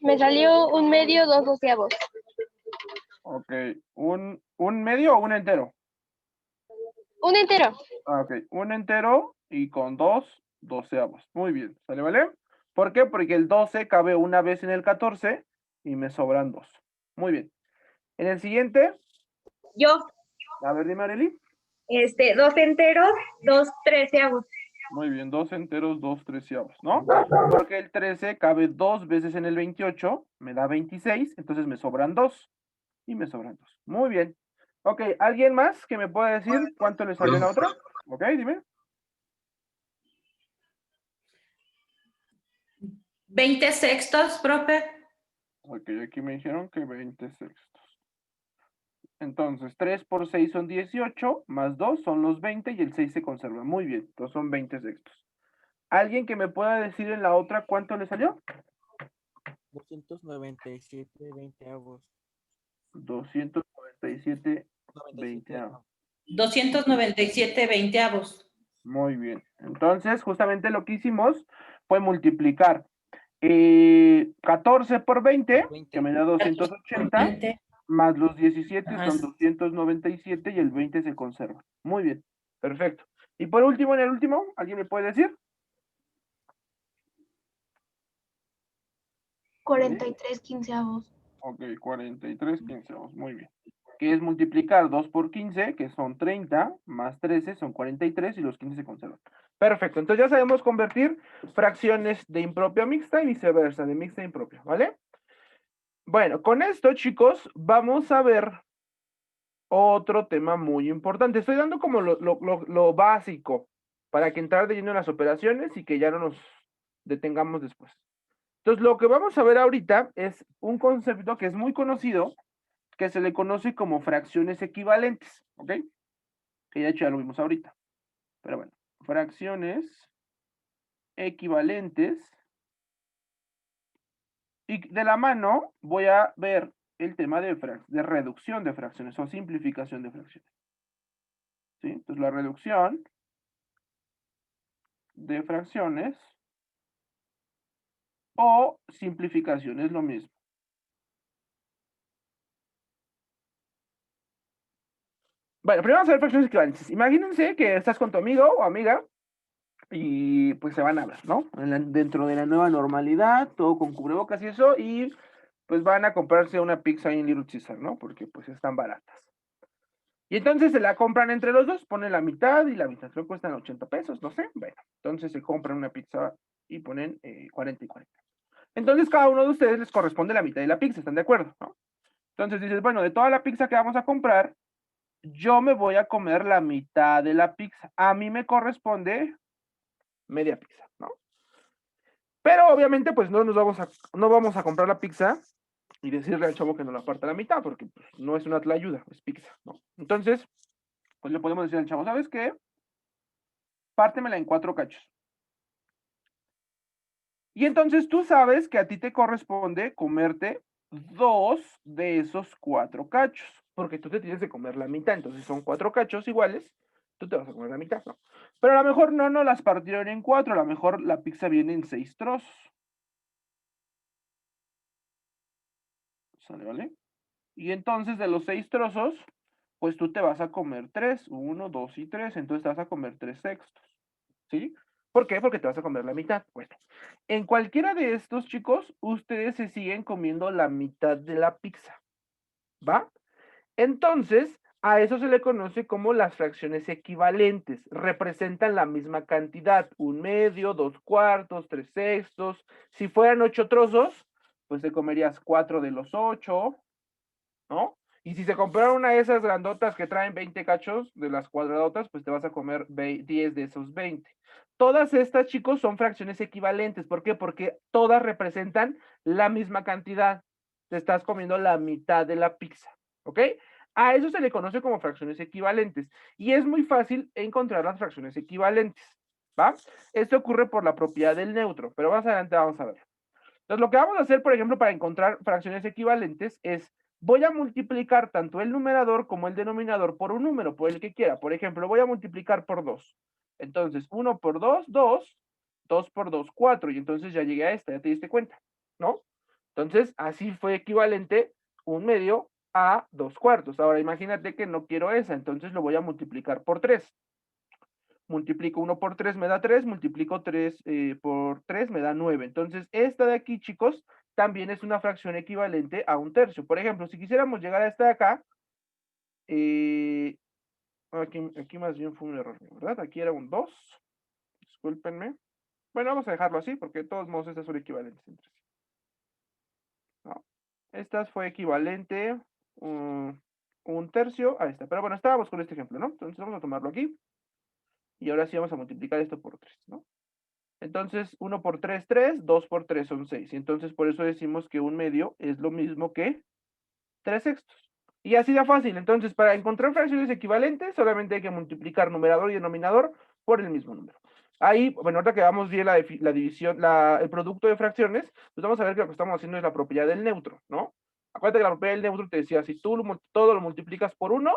me salió 1/2, 2/12. Ok, ¿un medio o un entero? Un entero. Ah, ok, un entero y con 2/12. Muy bien, ¿sale, vale? ¿Por qué? Porque el 12 cabe una vez en el 14 y me sobran 2. Muy bien. En el siguiente, Yo, a ver, dime, Arely. 2 enteros, 2/13. Muy bien, 2 enteros, 2/13, ¿no? Porque el 13 cabe 2 veces en el 28, me da 26, entonces me sobran 2. Y me sobran 2. Muy bien. Ok, ¿alguien más que me pueda decir cuánto le salió la otra? Ok, dime. 20 sextos, profe. Ok, aquí me dijeron que 20 sextos. Entonces, 3 por 6 son 18, más 2 son los 20 y el 6 se conserva. Muy bien, entonces son 20 sextos. ¿Alguien que me pueda decir en la otra cuánto le salió? 297 veinteavos. 297 veinteavos. 297 veinteavos. Muy bien. Entonces, justamente lo que hicimos fue multiplicar 14 por 20, que me da 280, 20. más los 17 Ajá. son 297 y el 20 se conserva. Muy bien, perfecto. Y por último, en el último, ¿alguien me puede decir? 43/15. Ok, 43 quinceavos, muy bien. Que es multiplicar 2 por 15, que son 30, más 13 son 43 y los 15 se conservan. Perfecto, entonces ya sabemos convertir fracciones de impropia a mixta y viceversa, de mixta a impropia, ¿vale? Bueno, con esto, chicos, vamos a ver otro tema muy importante. Estoy dando como lo básico para que entrar de lleno en las operaciones y que ya no nos detengamos después. Entonces, lo que vamos a ver ahorita es un concepto que es muy conocido, que se le conoce como fracciones equivalentes, ¿ok? Que de hecho ya lo vimos ahorita. Pero bueno, fracciones equivalentes. Y de la mano voy a ver el tema de reducción de fracciones o simplificación de fracciones. ¿Sí? Entonces, la reducción de fracciones o simplificación es lo mismo. Bueno, primero vamos a ver fracciones equivalentes. Imagínense que estás con tu amigo o amiga y pues se van a hablar, ¿no? Dentro de la nueva normalidad, todo con cubrebocas y eso, y pues van a comprarse una pizza en Little Caesar, ¿no? Porque pues están baratas. Y entonces se la compran entre los dos, ponen la mitad y la mitad, creo que cuestan 80 pesos, no sé. Bueno, entonces se compran una pizza y ponen 40 y 40. Entonces cada uno de ustedes les corresponde la mitad de la pizza, ¿están de acuerdo? ¿No? Entonces dices, bueno, de toda la pizza que vamos a comprar, yo me voy a comer la mitad de la pizza. A mí me corresponde media pizza, ¿no? Pero obviamente, pues no vamos a comprar la pizza y decirle al chavo que nos la parta a la mitad, porque pues, no es una ayuda, es pizza, ¿no? Entonces, pues le podemos decir al chavo, ¿sabes qué? Pártemela en 4 cachos. Y entonces tú sabes que a ti te corresponde comerte 2 de esos 4 cachos, porque tú te tienes que comer la mitad, entonces son 4 cachos iguales, tú te vas a comer la mitad, ¿no? Pero a lo mejor no las partieron en 4, a lo mejor la pizza viene en 6 trozos. ¿Sale, vale? Y entonces de los 6 trozos, pues tú te vas a comer 3, 1, 2 y 3, entonces te vas a comer 3 sextos, ¿sí? ¿Por qué? Porque te vas a comer la mitad. Bueno, en cualquiera de estos, chicos, ustedes se siguen comiendo la mitad de la pizza, ¿va? Entonces, a eso se le conoce como las fracciones equivalentes. Representan la misma cantidad, 1/2, 2/4, 3 sextos. Si fueran 8 trozos, pues te comerías 4 de los 8, ¿no? Y si se compraron una de esas grandotas que traen 20 cachos, de las cuadradotas, pues te vas a comer 10 de esos 20. Todas estas, chicos, son fracciones equivalentes. ¿Por qué? Porque todas representan la misma cantidad. Te estás comiendo la mitad de la pizza, ¿ok? A eso se le conoce como fracciones equivalentes. Y es muy fácil encontrar las fracciones equivalentes. ¿va? Esto ocurre por la propiedad del neutro, pero más adelante vamos a ver. Entonces, lo que vamos a hacer, por ejemplo, para encontrar fracciones equivalentes es, voy a multiplicar tanto el numerador como el denominador por un número, por el que quiera. Por ejemplo, voy a multiplicar por 2. Entonces, 1 por 2, 2. 2 por 2, 4. Y entonces ya llegué a esta, ya te diste cuenta, ¿no? Entonces, así fue equivalente 1/2 a 2/4. Ahora, imagínate que no quiero esa, entonces lo voy a multiplicar por 3. Multiplico 1 por 3 me da 3, multiplico 3 por 3 me da 9. Entonces, esta de aquí, chicos, también es una fracción equivalente a 1/3. Por ejemplo, si quisiéramos llegar a esta de acá, aquí más bien fue un error, ¿verdad? Aquí era un 2. Discúlpenme. Bueno, vamos a dejarlo así, porque de todos modos estas son equivalentes entre sí. No. Estas fue equivalente 1/3 a esta. Pero bueno, estábamos con este ejemplo, ¿no? Entonces vamos a tomarlo aquí. Y ahora sí vamos a multiplicar esto por 3, ¿no? Entonces, 1 por 3, 3, 2 por 3 son 6. Y entonces por eso decimos que 1/2 es lo mismo que 3/6. Y así de fácil. Entonces, para encontrar fracciones equivalentes, solamente hay que multiplicar numerador y denominador por el mismo número. Ahí, bueno, ahorita que vamos bien la división, el producto de fracciones, pues vamos a ver que lo que estamos haciendo es la propiedad del neutro, ¿no? Acuérdate que la propiedad del neutro te decía, si tú todo lo multiplicas por 1,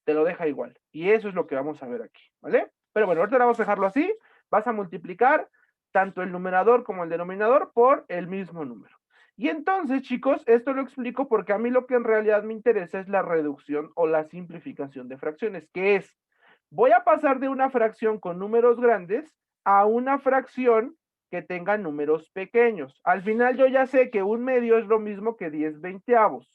te lo deja igual. Y eso es lo que vamos a ver aquí, ¿vale? Pero bueno, ahorita vamos a dejarlo así. Vas a multiplicar tanto el numerador como el denominador por el mismo número. Y entonces, chicos, esto lo explico porque a mí lo que en realidad me interesa es la reducción o la simplificación de fracciones, que es, voy a pasar de una fracción con números grandes a una fracción que tenga números pequeños. Al final yo ya sé que 1/2 es lo mismo que 10/20,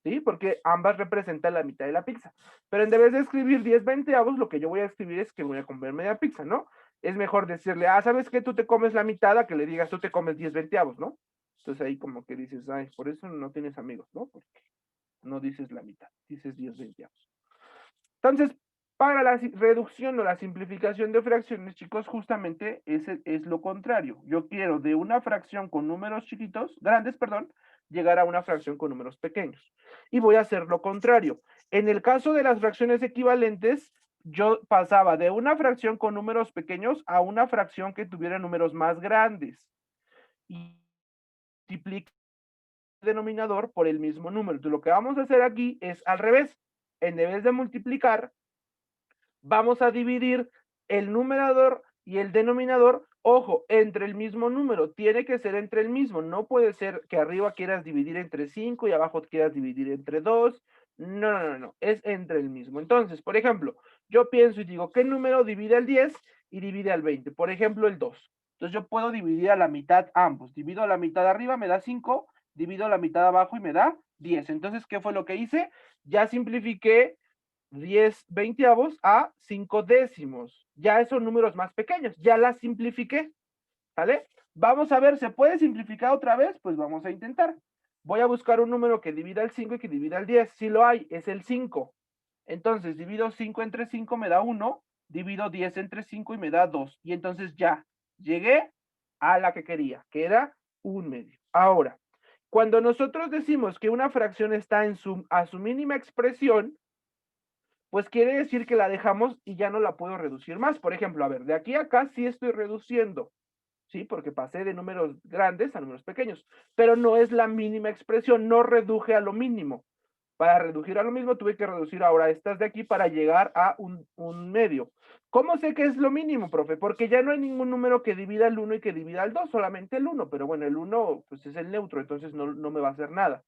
¿sí? Porque ambas representan la mitad de la pizza. Pero en vez de escribir 10/20, lo que yo voy a escribir es que voy a comer media pizza, ¿no? Es mejor decirle, ¿sabes qué? Tú te comes la mitad, a que le digas, tú te comes 10/20, ¿no? Entonces ahí como que dices, ay, por eso no tienes amigos, ¿no? Porque no dices la mitad, dices 10/20. Entonces, para la reducción o la simplificación de fracciones, chicos, justamente es lo contrario. Yo quiero de una fracción con números grandes, llegar a una fracción con números pequeños. Y voy a hacer lo contrario. En el caso de las fracciones equivalentes, yo pasaba de una fracción con números pequeños a una fracción que tuviera números más grandes. Y multiplico el denominador por el mismo número. Entonces, lo que vamos a hacer aquí es al revés. En vez de multiplicar, vamos a dividir el numerador y el denominador, ojo, entre el mismo número, tiene que ser entre el mismo, no puede ser que arriba quieras dividir entre 5 y abajo quieras dividir entre 2, no, es entre el mismo. Entonces, por ejemplo, yo pienso y digo, ¿qué número divide al 10 y divide al 20? Por ejemplo, el 2. Entonces yo puedo dividir a la mitad ambos, divido a la mitad de arriba, me da 5, divido a la mitad de abajo y me da 10. Entonces, ¿qué fue lo que hice? Ya simplifiqué 10/20 a 5 décimos. Ya esos números más pequeños, ya las simplifiqué, ¿vale? Vamos a ver, ¿se puede simplificar otra vez? Pues vamos a intentar. Voy a buscar un número que divida el 5 y que divida el 10. Si lo hay, es el 5. Entonces, divido 5 entre 5 me da 1, divido 10 entre 5 y me da 2. Y entonces ya llegué a la que quería, que era 1/2. Ahora, cuando nosotros decimos que una fracción está a su mínima expresión, pues quiere decir que la dejamos y ya no la puedo reducir más. Por ejemplo, a ver, de aquí a acá sí estoy reduciendo, ¿sí? Porque pasé de números grandes a números pequeños, pero no es la mínima expresión, no reduje a lo mínimo. Para reducir a lo mismo tuve que reducir ahora estas de aquí para llegar a un medio. ¿Cómo sé que es lo mínimo, profe? Porque ya no hay ningún número que divida el 1 y que divida el 2, solamente el 1, pero bueno, el 1 pues es el neutro, entonces no me va a hacer nada.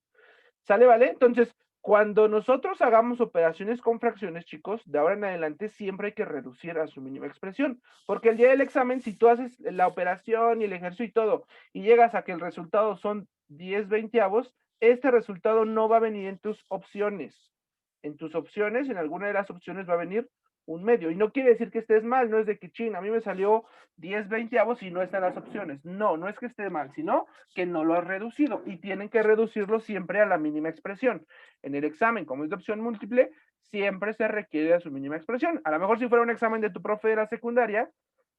¿Sale, vale? Entonces, cuando nosotros hagamos operaciones con fracciones, chicos, de ahora en adelante siempre hay que reducir a su mínima expresión, porque el día del examen, si tú haces la operación y el ejercicio y todo, y llegas a que el resultado son 10/20, este resultado no va a venir en tus opciones. En tus opciones, en alguna de las opciones va a venir 1/2. Y no quiere decir que estés mal, no es de que ching, a mí me salió 10/20 y no están las opciones. No es que esté mal, sino que no lo has reducido y tienen que reducirlo siempre a la mínima expresión. En el examen, como es de opción múltiple, siempre se requiere a su mínima expresión. A lo mejor si fuera un examen de tu profe de la secundaria,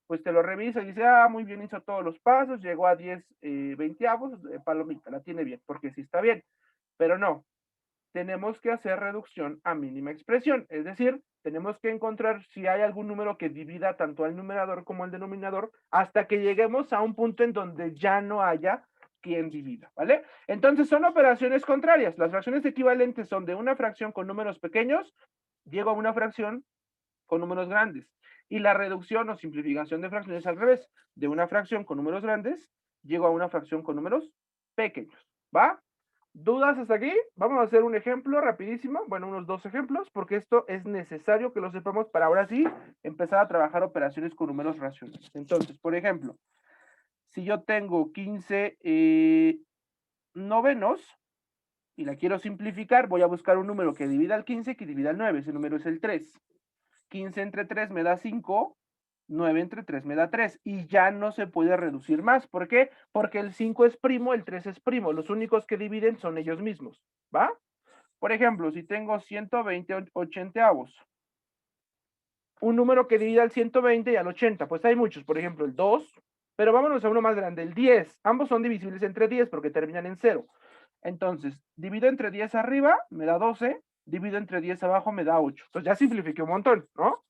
pues te lo revisa y dice, muy bien, hizo todos los pasos, llegó a 10/20, palomita, la tiene bien, porque sí está bien, pero no. tenemos que hacer reducción a mínima expresión. Es decir, tenemos que encontrar si hay algún número que divida tanto al numerador como al denominador hasta que lleguemos a un punto en donde ya no haya quien divida, ¿vale? Entonces son operaciones contrarias. Las fracciones equivalentes son de una fracción con números pequeños, llego a una fracción con números grandes. Y la reducción o simplificación de fracciones al revés. De una fracción con números grandes, llego a una fracción con números pequeños, ¿va? ¿Dudas hasta aquí? Vamos a hacer un ejemplo rapidísimo, bueno, unos 2 ejemplos, porque esto es necesario que lo sepamos para ahora sí empezar a trabajar operaciones con números racionales. Entonces, por ejemplo, si yo tengo 15 novenos y la quiero simplificar, voy a buscar un número que divida al 15 que divida al 9, ese número es el 3. 15 entre 3 me da 5, 9 entre 3 me da 3, y ya no se puede reducir más. ¿Por qué? Porque el 5 es primo, el 3 es primo, los únicos que dividen son ellos mismos, ¿va? Por ejemplo, si tengo 120 ochenteavos, un número que divida al 120 y al 80, pues hay muchos, por ejemplo, el 2, pero vámonos a uno más grande, el 10, ambos son divisibles entre 10 porque terminan en 0. Entonces, divido entre 10 arriba, me da 12, divido entre 10 abajo, me da 8. Entonces ya simplifiqué un montón, ¿no?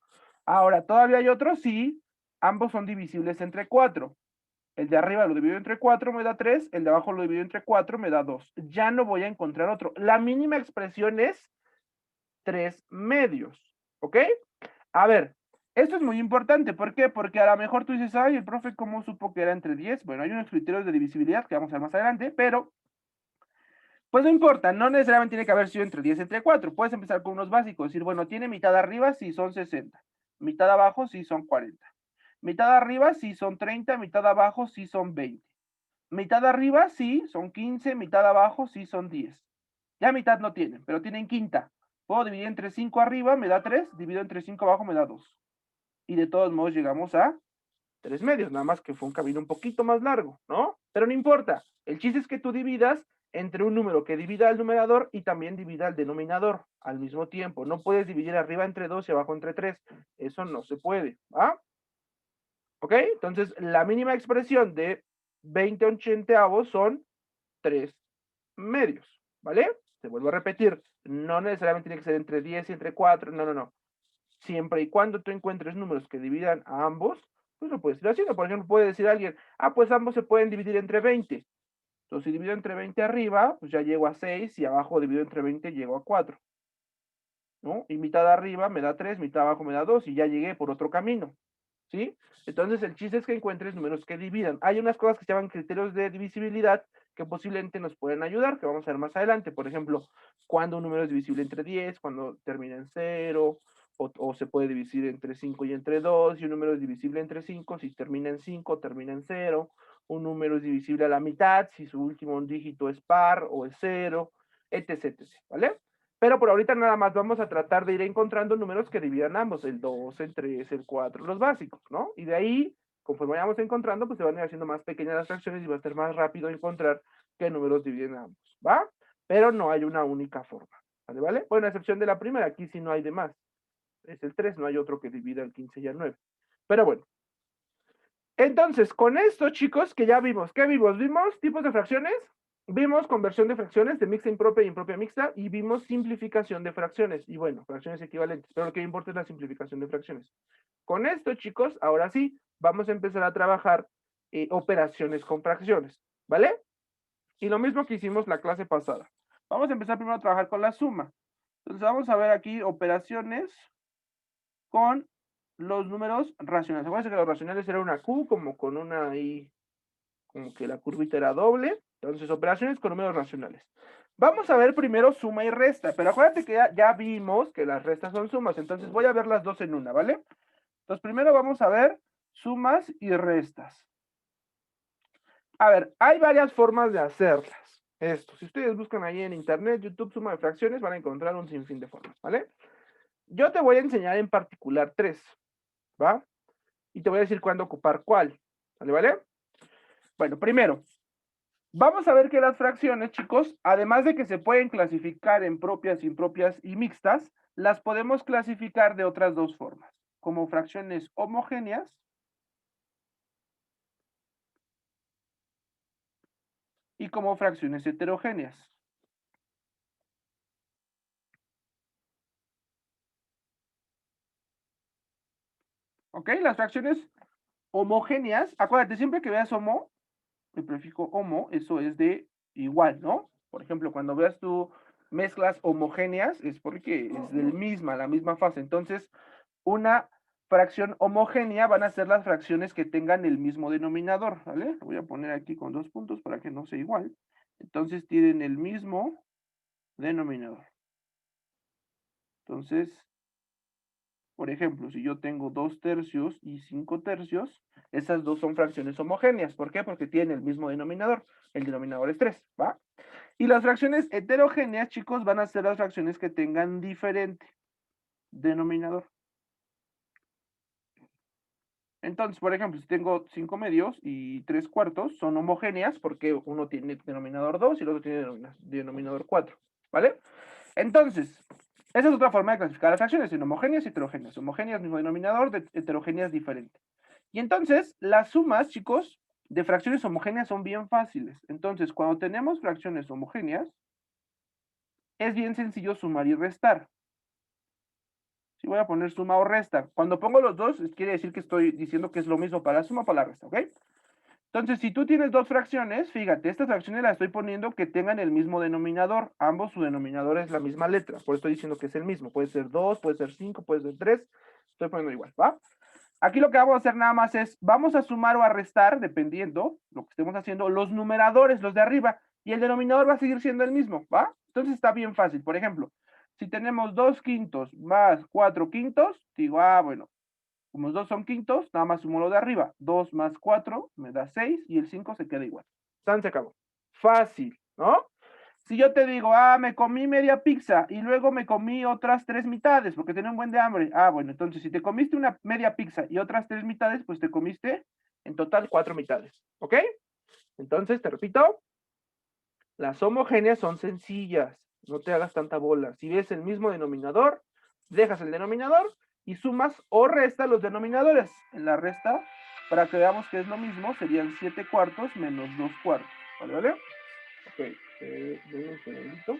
Ahora, todavía hay otros, sí, ambos son divisibles entre 4. El de arriba lo divido entre 4, me da 3, el de abajo lo divido entre 4, me da 2. Ya no voy a encontrar otro. La mínima expresión es 3 medios, ¿ok? A ver, esto es muy importante. ¿Por qué? Porque a lo mejor tú dices, ay, el profe, ¿cómo supo que era entre 10? Bueno, hay unos criterios de divisibilidad que vamos a ver más adelante, pero pues no importa, no necesariamente tiene que haber sido entre 10 y entre 4. Puedes empezar con unos básicos, decir, bueno, tiene mitad arriba si son 60, mitad abajo si son 40. Mitad arriba si son 30, mitad abajo si son 20. Mitad arriba sí son 15, mitad abajo sí son 10. Ya mitad no tienen, pero tienen quinta. Puedo dividir entre 5 arriba, me da 3, divido entre 5 abajo, me da 2. Y de todos modos llegamos a 3 medios, nada más que fue un camino un poquito más largo, ¿no? Pero no importa. El chiste es que tú dividas entre un número que divida al numerador y también divida al denominador al mismo tiempo. No puedes dividir arriba entre 2 y abajo entre 3. Eso no se puede, ¿va? ¿Ok? Entonces, la mínima expresión de 20 ochenteavos son 3 medios, ¿vale? Te vuelvo a repetir, no necesariamente tiene que ser entre 10 y entre 4, no, no, no. Siempre y cuando tú encuentres números que dividan a ambos, pues lo puedes ir haciendo. Por ejemplo, puede decir alguien, ah, pues ambos se pueden dividir entre 20. Entonces, si divido entre 20 arriba, pues ya llego a 6 y abajo divido entre 20 llego a 4. ¿No? Y mitad arriba me da 3, mitad abajo me da 2 y ya llegué por otro camino. ¿Sí? Entonces, el chiste es que encuentres números que dividan. Hay unas cosas que se llaman criterios de divisibilidad que posiblemente nos pueden ayudar, que vamos a ver más adelante. Por ejemplo, cuando un número es divisible entre 10, cuando termina en 0, o se puede dividir entre 5 y entre 2, y un número es divisible entre 5 si termina en 5, termina en 0. Un número es divisible a la mitad si su último dígito es par o es 0, etc, etc, ¿vale? Pero por ahorita nada más vamos a tratar de ir encontrando números que dividan ambos, el 2, el 3, el 4, los básicos, ¿no? Y de ahí, conforme vayamos encontrando, pues se van a ir haciendo más pequeñas las fracciones y va a ser más rápido encontrar qué números dividen ambos, ¿va? Pero no hay una única forma, ¿vale? ¿Vale? Bueno, a excepción de la primera, aquí sí no hay de más. Es el 3, no hay otro que divida el 15 y el 9. Pero bueno. Entonces, con esto, chicos, que ya vimos, ¿qué vimos? Vimos tipos de fracciones, vimos conversión de fracciones de mixta impropia y impropia mixta, y vimos simplificación de fracciones, y bueno, fracciones equivalentes, pero lo que importa es la simplificación de fracciones. Con esto, chicos, ahora sí, vamos a empezar a trabajar operaciones con fracciones, ¿vale? Y lo mismo que hicimos la clase pasada. Vamos a empezar primero a trabajar con la suma. Entonces vamos a ver aquí operaciones con los números racionales. Acuérdense que los racionales era una Q, como con una I, como que la curvita era doble. Entonces, operaciones con números racionales. Vamos a ver primero suma y resta, pero acuérdate que ya vimos que las restas son sumas, entonces voy a ver las dos en una, ¿vale? Entonces, primero vamos a ver sumas y restas. A ver, hay varias formas de hacerlas. Esto, si ustedes buscan ahí en internet, YouTube, suma de fracciones, van a encontrar un sinfín de formas, ¿vale? Yo te voy a enseñar en particular 3, ¿va? Y te voy a decir cuándo ocupar cuál, ¿vale? Bueno, primero, vamos a ver que las fracciones, chicos, además de que se pueden clasificar en propias, impropias y mixtas, las podemos clasificar de otras dos formas, como fracciones homogéneas y como fracciones heterogéneas. ¿ok? Las fracciones homogéneas, acuérdate, siempre que veas homo, el prefijo homo, eso es de igual, ¿no? Por ejemplo, cuando veas tú mezclas homogéneas, es porque es la misma fase. Entonces, una fracción homogénea van a ser las fracciones que tengan el mismo denominador, ¿vale? Lo voy a poner aquí con 2 puntos para que no sea igual. Entonces, tienen el mismo denominador. Entonces, por ejemplo, si yo tengo 2 tercios y 5 tercios, esas dos son fracciones homogéneas. ¿Por qué? Porque tienen el mismo denominador. El denominador es 3, ¿va? Y las fracciones heterogéneas, chicos, van a ser las fracciones que tengan diferente denominador. Entonces, por ejemplo, si tengo 5 medios y 3 cuartos, son homogéneas porque uno tiene denominador 2 y el otro tiene denominador 4, ¿vale? Entonces, esa es otra forma de clasificar las fracciones en homogéneas y heterogéneas. Homogéneas, mismo denominador, heterogéneas, diferente. Y entonces, las sumas, chicos, de fracciones homogéneas son bien fáciles. Entonces, cuando tenemos fracciones homogéneas, es bien sencillo sumar y restar. Si voy a poner suma o resta. Cuando pongo los dos, quiere decir que estoy diciendo que es lo mismo para la suma o para la resta, ¿ok? Entonces, si tú tienes dos fracciones, fíjate, estas fracciones las estoy poniendo que tengan el mismo denominador. Ambos su denominador es la misma letra. Por eso estoy diciendo que es el mismo. Puede ser 2, puede ser 5, puede ser 3. Estoy poniendo igual, ¿va? Aquí lo que vamos a hacer nada más es, vamos a sumar o a restar, dependiendo lo que estemos haciendo, los numeradores, los de arriba, y el denominador va a seguir siendo el mismo, ¿va? Entonces está bien fácil. Por ejemplo, si tenemos 2 quintos más 4 quintos, digo, bueno, como los dos son quintos, nada más sumo lo de arriba. 2 más 4 me da 6 y el 5 se queda igual. Se acabó. Fácil, ¿no? Si yo te digo, me comí media pizza y luego me comí otras 3 mitades porque tenía un buen de hambre. Bueno, entonces si te comiste una media pizza y otras 3 mitades, pues te comiste en total 4 mitades, ¿ok? Entonces, te repito, las homogéneas son sencillas. No te hagas tanta bola. Si ves el mismo denominador, dejas el denominador y sumas o restas los denominadores. En la resta, para que veamos que es lo mismo, serían 7 cuartos menos 2 cuartos. ¿Vale? ¿Vale? Ok. Un segundito.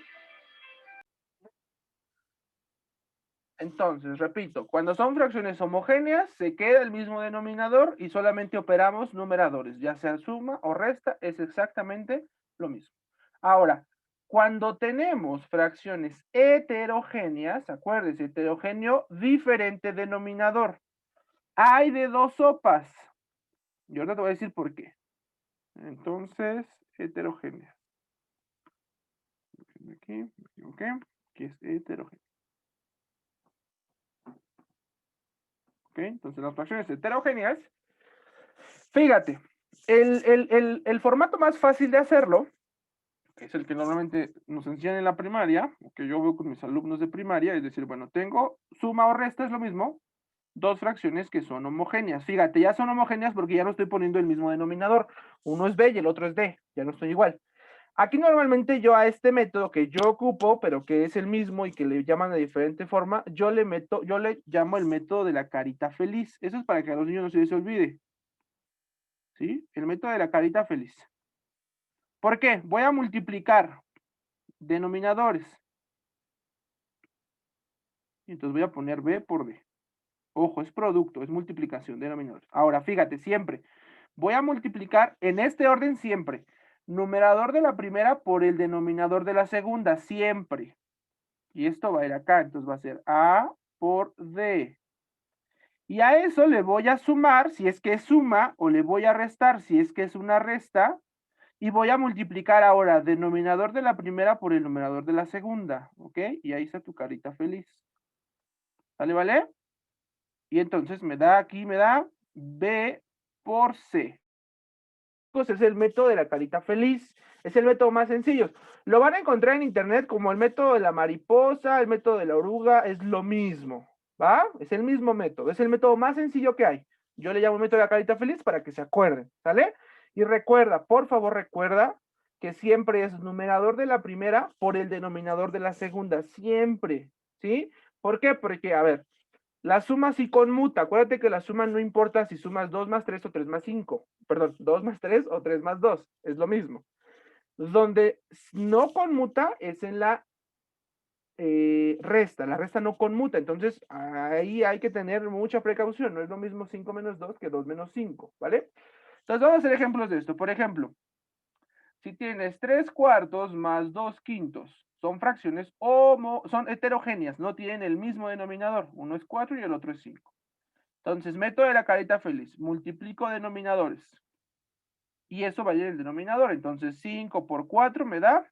Entonces, repito, cuando son fracciones homogéneas, se queda el mismo denominador y solamente operamos numeradores, ya sea suma o resta, es exactamente lo mismo. Ahora, cuando tenemos fracciones heterogéneas, acuérdense, heterogéneo, diferente denominador. Hay de dos sopas. Y ahora te voy a decir por qué. Entonces, heterogénea. Aquí, ok, que es heterogénea. Ok, entonces las fracciones heterogéneas. Fíjate, el formato más fácil de hacerlo, que es el que normalmente nos enseñan en la primaria, o que yo veo con mis alumnos de primaria, es decir, bueno, tengo suma o resta, es lo mismo, dos fracciones que son homogéneas. Fíjate, ya son homogéneas porque ya no estoy poniendo el mismo denominador. Uno es B y el otro es D, ya no estoy igual. Aquí normalmente yo a este método que yo ocupo, pero que es el mismo y que le llaman de diferente forma, yo le llamo el método de la carita feliz. Eso es para que a los niños no se les olvide. ¿Sí? El método de la carita feliz. ¿Por qué? Voy a multiplicar denominadores. Entonces voy a poner B por D. Ojo, es producto, es multiplicación de denominadores. Ahora, fíjate, siempre voy a multiplicar en este orden siempre. Numerador de la primera por el denominador de la segunda, siempre. Y esto va a ir acá, entonces va a ser A por D. Y a eso le voy a sumar, si es que es suma, o le voy a restar, si es que es una resta. Y voy a multiplicar ahora denominador de la primera por el numerador de la segunda, ¿ok? Y ahí está tu carita feliz. ¿Vale, vale? Y entonces me da B por C. Es el método de la carita feliz. Es el método más sencillo. Lo van a encontrar en internet como el método de la mariposa, el método de la oruga, es lo mismo, ¿va? Es el mismo método, es el método más sencillo que hay. Yo le llamo método de la carita feliz para que se acuerden, ¿sale? Y recuerda, por favor, recuerda que siempre es numerador de la primera por el denominador de la segunda, siempre, ¿sí? ¿Por qué? Porque, a ver, la suma sí conmuta. Acuérdate que la suma no importa si sumas 2 más 3 o 3 más 5. Perdón, 2 más 3 o 3 más 2. Es lo mismo. Donde no conmuta es en la resta, la resta no conmuta, entonces ahí hay que tener mucha precaución, no es lo mismo 5 menos 2 que 2 menos 5, ¿vale? Entonces vamos a hacer ejemplos de esto. Por ejemplo, si tienes 3/4 más 2/5, son fracciones son heterogéneas, no tienen el mismo denominador. Uno es 4 y el otro es 5. Entonces, método de la carita feliz, multiplico denominadores. Y eso va a ir en el denominador. Entonces, 5 por 4 me da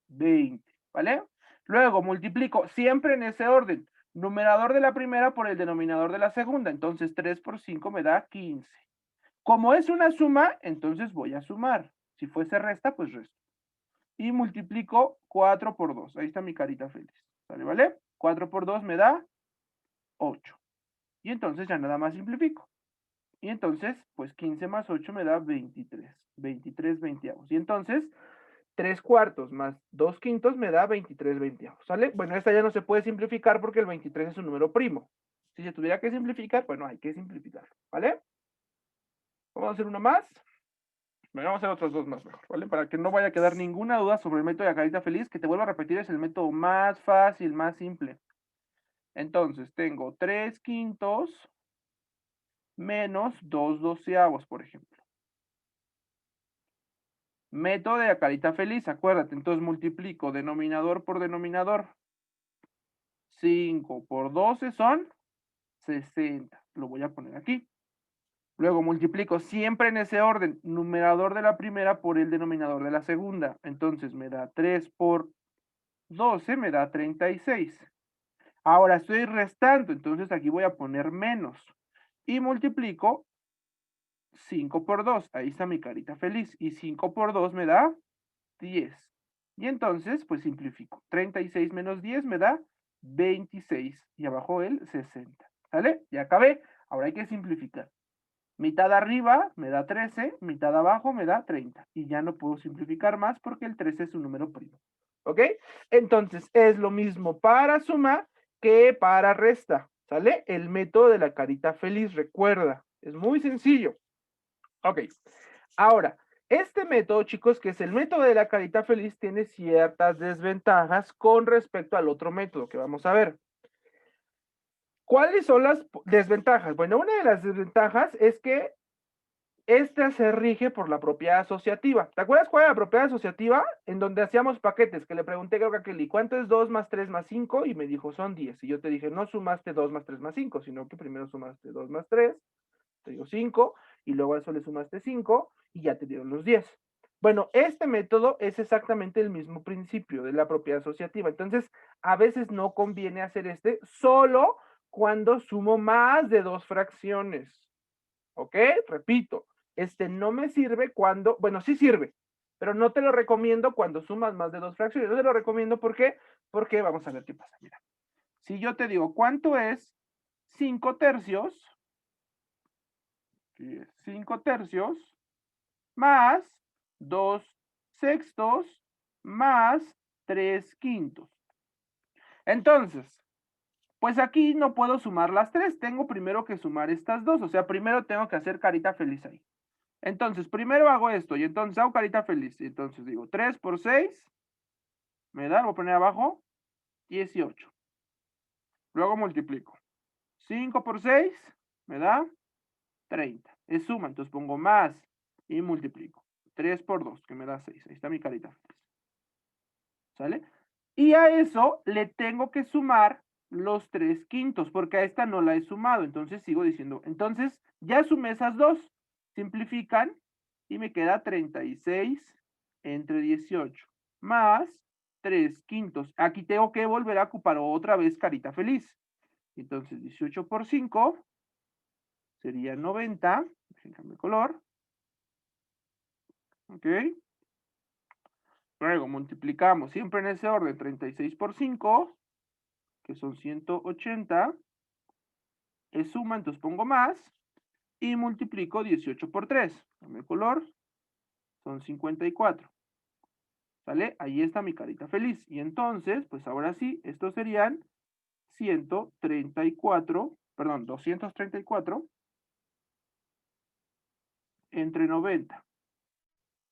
20, ¿vale? Luego multiplico siempre en ese orden. Numerador de la primera por el denominador de la segunda. Entonces, 3 por 5 me da 15. Como es una suma, entonces voy a sumar. Si fuese resta, pues resto. Y multiplico 4 por 2. Ahí está mi carita feliz. ¿Vale? ¿Vale? 4 por 2 me da 8. Y entonces ya nada más simplifico. Y entonces, pues 15 más 8 me da 23. 23 veinteavos. Y entonces, 3/4 más 2/5 me da 23 veinteavos. ¿Sale? Bueno, esta ya no se puede simplificar porque el 23 es un número primo. Si se tuviera que simplificar, bueno, hay que simplificarlo. ¿Vale? Vamos a hacer uno más. Bueno, vamos a hacer otros dos más mejor, ¿vale? Para que no vaya a quedar ninguna duda sobre el método de la carita feliz, que te vuelvo a repetir, es el método más fácil, más simple. Entonces, tengo 3/5 menos 2/12, por ejemplo. Método de la carita feliz, acuérdate. Entonces, multiplico denominador por denominador. 5 por 12 son 60. Lo voy a poner aquí. Luego multiplico siempre en ese orden, numerador de la primera por el denominador de la segunda. Entonces me da 3 por 12, me da 36. Ahora estoy restando, entonces aquí voy a poner menos. Y multiplico 5 por 2, ahí está mi carita feliz. Y 5 por 2 me da 10. Y entonces, pues simplifico. 36 menos 10 me da 26. Y abajo el 60. ¿Sale? Ya acabé. Ahora hay que simplificar. Mitad arriba me da 13, mitad abajo me da 30. Y ya no puedo simplificar más porque el 13 es un número primo. ¿Ok? Entonces, es lo mismo para suma que para resta. ¿Sale? El método de la carita feliz, recuerda. Es muy sencillo. Ok. Ahora, este método, chicos, que es el método de la carita feliz, tiene ciertas desventajas con respecto al otro método que vamos a ver. ¿Cuáles son las desventajas? Bueno, una de las desventajas es que esta se rige por la propiedad asociativa. ¿Te acuerdas cuál era la propiedad asociativa? En donde hacíamos paquetes, que le pregunté creo que a Kelly, ¿cuánto es 2 más 3 más 5? Y me dijo, son 10. Y yo te dije, no sumaste 2 más 3 más 5, sino que primero sumaste 2 más 3, te dio 5, y luego a eso le sumaste 5, y ya te dieron los 10. Bueno, este método es exactamente el mismo principio de la propiedad asociativa. Entonces, a veces no conviene hacer este solo cuando sumo más de 2 fracciones. ¿Ok? Repito, este no me sirve cuando, bueno, sí sirve, pero no te lo recomiendo cuando sumas más de 2 fracciones. No te lo recomiendo, ¿por qué? Porque vamos a ver qué pasa. Mira, si yo te digo, ¿cuánto es 5 tercios? 5 tercios más 2 sextos más 3 quintos. Entonces, pues aquí no puedo sumar las 3, tengo primero que sumar estas dos, o sea, primero tengo que hacer carita feliz ahí. Entonces, primero hago esto, y entonces hago carita feliz, y entonces digo, 3 por 6, me da, voy a poner abajo, 18. Luego multiplico. 5 por 6, me da 30. Es suma, entonces pongo más, y multiplico. 3 por 2, que me da 6, ahí está mi carita feliz. ¿Sale? Y a eso le tengo que sumar los 3 quintos, porque a esta no la he sumado, entonces sigo diciendo, entonces ya sumé esas dos, simplifican y me queda 36 entre 18 más 3 quintos. Aquí tengo que volver a ocupar otra vez carita feliz. Entonces 18 por 5 sería 90, déjenme cambiar el color. Ok. Luego multiplicamos siempre en ese orden 36 por 5, que son 180, es suma, entonces pongo más, y multiplico 18 por 3, cambio de color, son 54, ¿sale? Ahí está mi carita feliz, y entonces, pues ahora sí, estos serían 234 entre 90,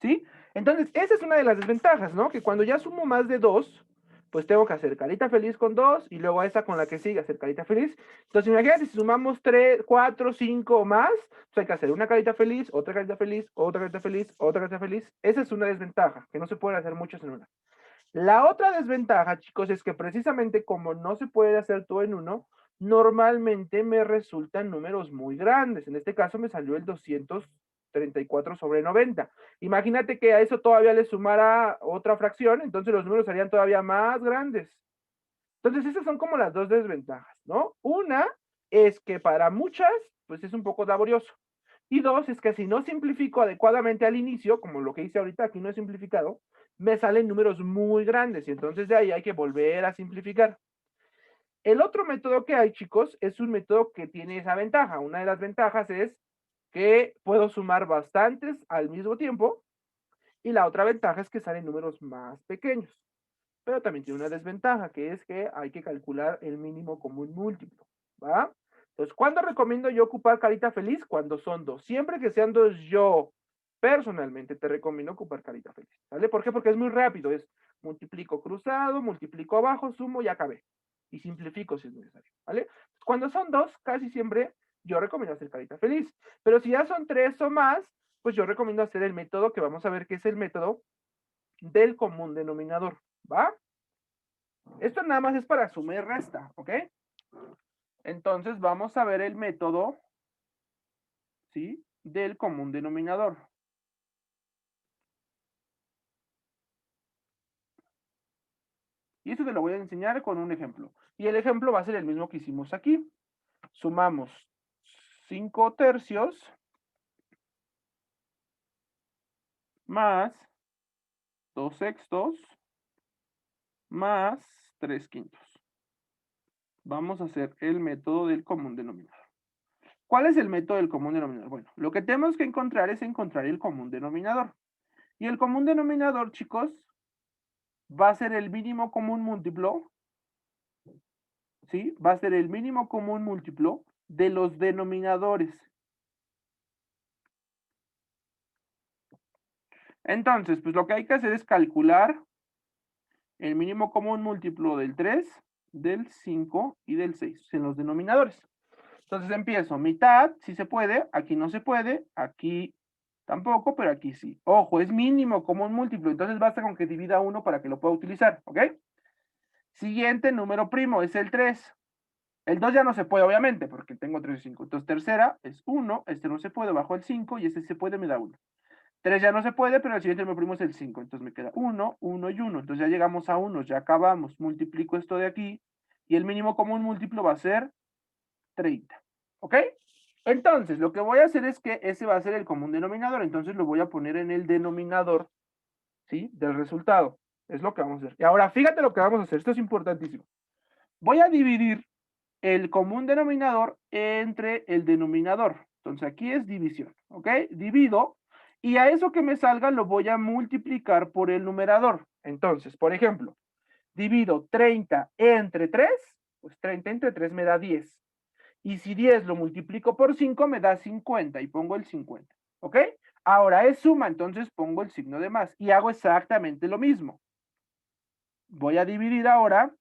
¿sí? Entonces, esa es una de las desventajas, ¿no? Que cuando ya sumo más de 2, pues tengo que hacer carita feliz con 2 y luego esa con la que sigue hacer carita feliz. Entonces, imagínate, si sumamos 3, 4, 5 o más, pues hay que hacer una carita feliz, otra carita feliz, otra carita feliz, otra carita feliz. Esa es una desventaja, que no se pueden hacer muchos en una. La otra desventaja, chicos, es que precisamente como no se puede hacer todo en uno, normalmente me resultan números muy grandes. En este caso me salió el 234 sobre 90. Imagínate que a eso todavía le sumara otra fracción, entonces los números serían todavía más grandes. Entonces esas son como las dos desventajas, ¿no? Una es que para muchas, pues es un poco laborioso. Y dos, es que si no simplifico adecuadamente al inicio, como lo que hice ahorita, aquí no he simplificado, me salen números muy grandes y entonces de ahí hay que volver a simplificar. El otro método que hay, chicos, es un método que tiene esa ventaja. Una de las ventajas es que puedo sumar bastantes al mismo tiempo y la otra ventaja es que salen números más pequeños. Pero también tiene una desventaja, que es que hay que calcular el mínimo común múltiplo, ¿va? Entonces, ¿cuándo recomiendo yo ocupar carita feliz? Cuando son 2. Siempre que sean 2, yo personalmente te recomiendo ocupar carita feliz, ¿vale? ¿Por qué? Porque es muy rápido, es multiplico cruzado, multiplico abajo, sumo y acabé. Y simplifico si es necesario, ¿vale? Cuando son 2, casi siempre yo recomiendo hacer carita feliz. Pero si ya son 3 o más, pues yo recomiendo hacer el método que vamos a ver que es el método del común denominador, ¿va? Esto nada más es para suma y resta, ¿ok? Entonces vamos a ver el método, ¿sí? Del común denominador. Y eso te lo voy a enseñar con un ejemplo. Y el ejemplo va a ser el mismo que hicimos aquí. Sumamos 5 tercios más 2 sextos más 3 quintos. Vamos a hacer el método del común denominador. ¿Cuál es el método del común denominador? Bueno, lo que tenemos que encontrar es encontrar el común denominador. Y el común denominador, chicos, va a ser el mínimo común múltiplo, ¿sí? Va a ser el mínimo común múltiplo de los denominadores. Entonces, pues lo que hay que hacer es calcular el mínimo común múltiplo del 3, del 5 y del 6 en los denominadores. Entonces empiezo, mitad, si se puede, aquí no se puede, aquí tampoco, pero aquí sí. Ojo, es mínimo común múltiplo, entonces basta con que divida 1 para que lo pueda utilizar, ¿ok? Siguiente número primo es el 3. El 2 ya no se puede, obviamente, porque tengo 3 y 5. Entonces, tercera es 1, este no se puede, bajo el 5, y este se puede, me da 1. 3 ya no se puede, pero el siguiente número primo es el 5. Entonces me queda 1, 1 y 1. Entonces ya llegamos a 1, ya acabamos. Multiplico esto de aquí, y el mínimo común múltiplo va a ser 30. ¿Ok? Entonces, lo que voy a hacer es que ese va a ser el común denominador. Entonces lo voy a poner en el denominador, ¿sí? Del resultado. Es lo que vamos a hacer. Y ahora, fíjate lo que vamos a hacer. Esto es importantísimo. Voy a dividir el común denominador entre el denominador. Entonces aquí es división, ¿ok? Divido y a eso que me salga lo voy a multiplicar por el numerador. Entonces, por ejemplo, divido 30 entre 3, pues 30 entre 3 me da 10. Y si 10 lo multiplico por 5 me da 50 y pongo el 50, ¿ok? Ahora es suma, entonces pongo el signo de más y hago exactamente lo mismo. Voy a dividir ahora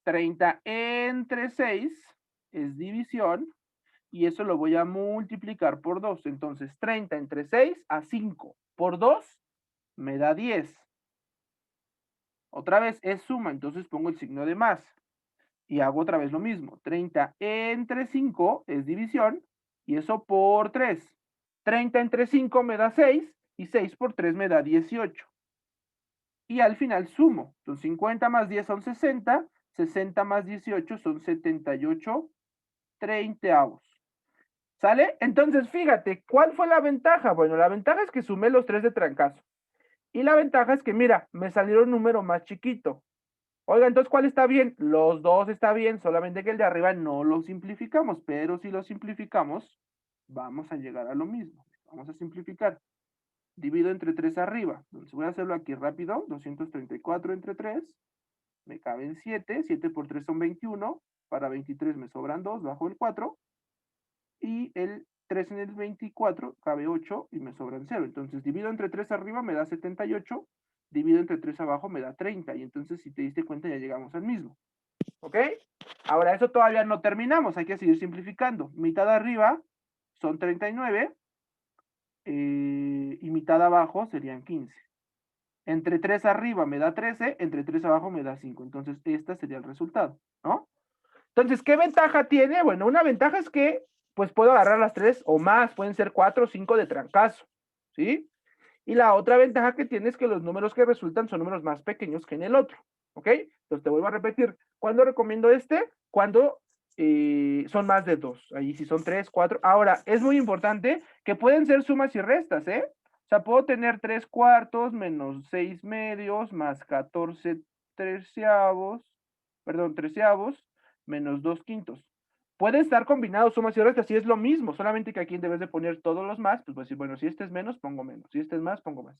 30 entre 6 es división y eso lo voy a multiplicar por 2. Entonces 30 entre 6 a 5 por 2 me da 10. Otra vez es suma, entonces pongo el signo de más y hago otra vez lo mismo. 30 entre 5 es división y eso por 3. 30 entre 5 me da 6 y 6 por 3 me da 18. Y al final sumo. Entonces 50 más 10 son 60. 60 más 18 son 78 treintaavos. ¿Sale? Entonces, fíjate, ¿cuál fue la ventaja? Bueno, la ventaja es que sumé los 3 de trancazo. Y la ventaja es que, mira, me salieron un número más chiquito. Oiga, entonces, ¿cuál está bien? Los dos está bien, solamente que el de arriba no lo simplificamos, pero si lo simplificamos, vamos a llegar a lo mismo. Vamos a simplificar. Divido entre 3 arriba. Entonces, voy a hacerlo aquí rápido. 234 entre 3. Me caben 7. 7 por 3 son 21. Para 23 me sobran 2, bajo el 4. Y el 3 en el 24 cabe 8 y me sobran 0. Entonces divido entre 3 arriba, me da 78. divido entre 3 abajo me da 30. Y entonces, si te diste cuenta, ya llegamos al mismo. ¿Ok? Ahora, eso todavía no terminamos. Hay que seguir simplificando. Mitad arriba son 39. Y mitad abajo serían 15. Entre 3 arriba me da 13. Entre 3 abajo me da 5. Entonces, este sería el resultado, ¿no? Entonces, ¿qué ventaja tiene? Bueno, una ventaja es que, pues, puedo agarrar las 3 o más. Pueden ser 4 o 5 de trancazo, ¿sí? Y la otra ventaja que tiene es que los números que resultan son números más pequeños que en el otro, ¿ok? Entonces te vuelvo a repetir, ¿cuándo recomiendo este? Cuando son más de 2, ahí sí son 3, 4. Ahora, es muy importante que pueden ser sumas y restas, ¿eh? O sea, puedo tener 3 cuartos menos 6 medios más 14 treceavos menos 2 quintos. Puede estar combinado sumas y restas, si es lo mismo, solamente que aquí en vez de poner todos los más, pues voy a decir, bueno, si este es menos, pongo menos, si este es más, pongo más.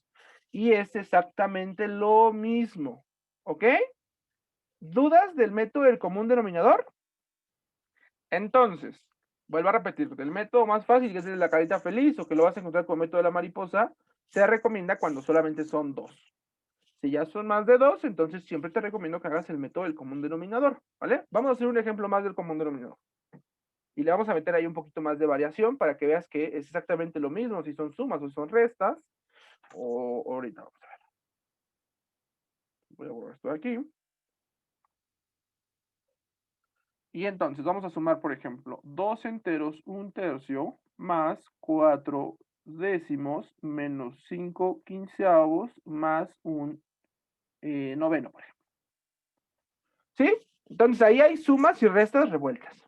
Y es exactamente lo mismo, ¿ok? ¿Dudas del método del común denominador? Entonces, vuelvo a repetir, el método más fácil, que es el de la carita feliz, o que lo vas a encontrar con el método de la mariposa, se recomienda cuando solamente son 2. Si ya son más de 2, entonces siempre te recomiendo que hagas el método del común denominador, ¿vale? Vamos a hacer un ejemplo más del común denominador. Y le vamos a meter ahí un poquito más de variación para que veas que es exactamente lo mismo, si son sumas o son restas. O ahorita vamos a ver. Voy a borrar esto de aquí. Y entonces vamos a sumar, por ejemplo, 2 enteros, 1 tercio, más 4 décimos, menos 5 quinceavos, más un noveno, por ejemplo. ¿Sí? Entonces ahí hay sumas y restas revueltas.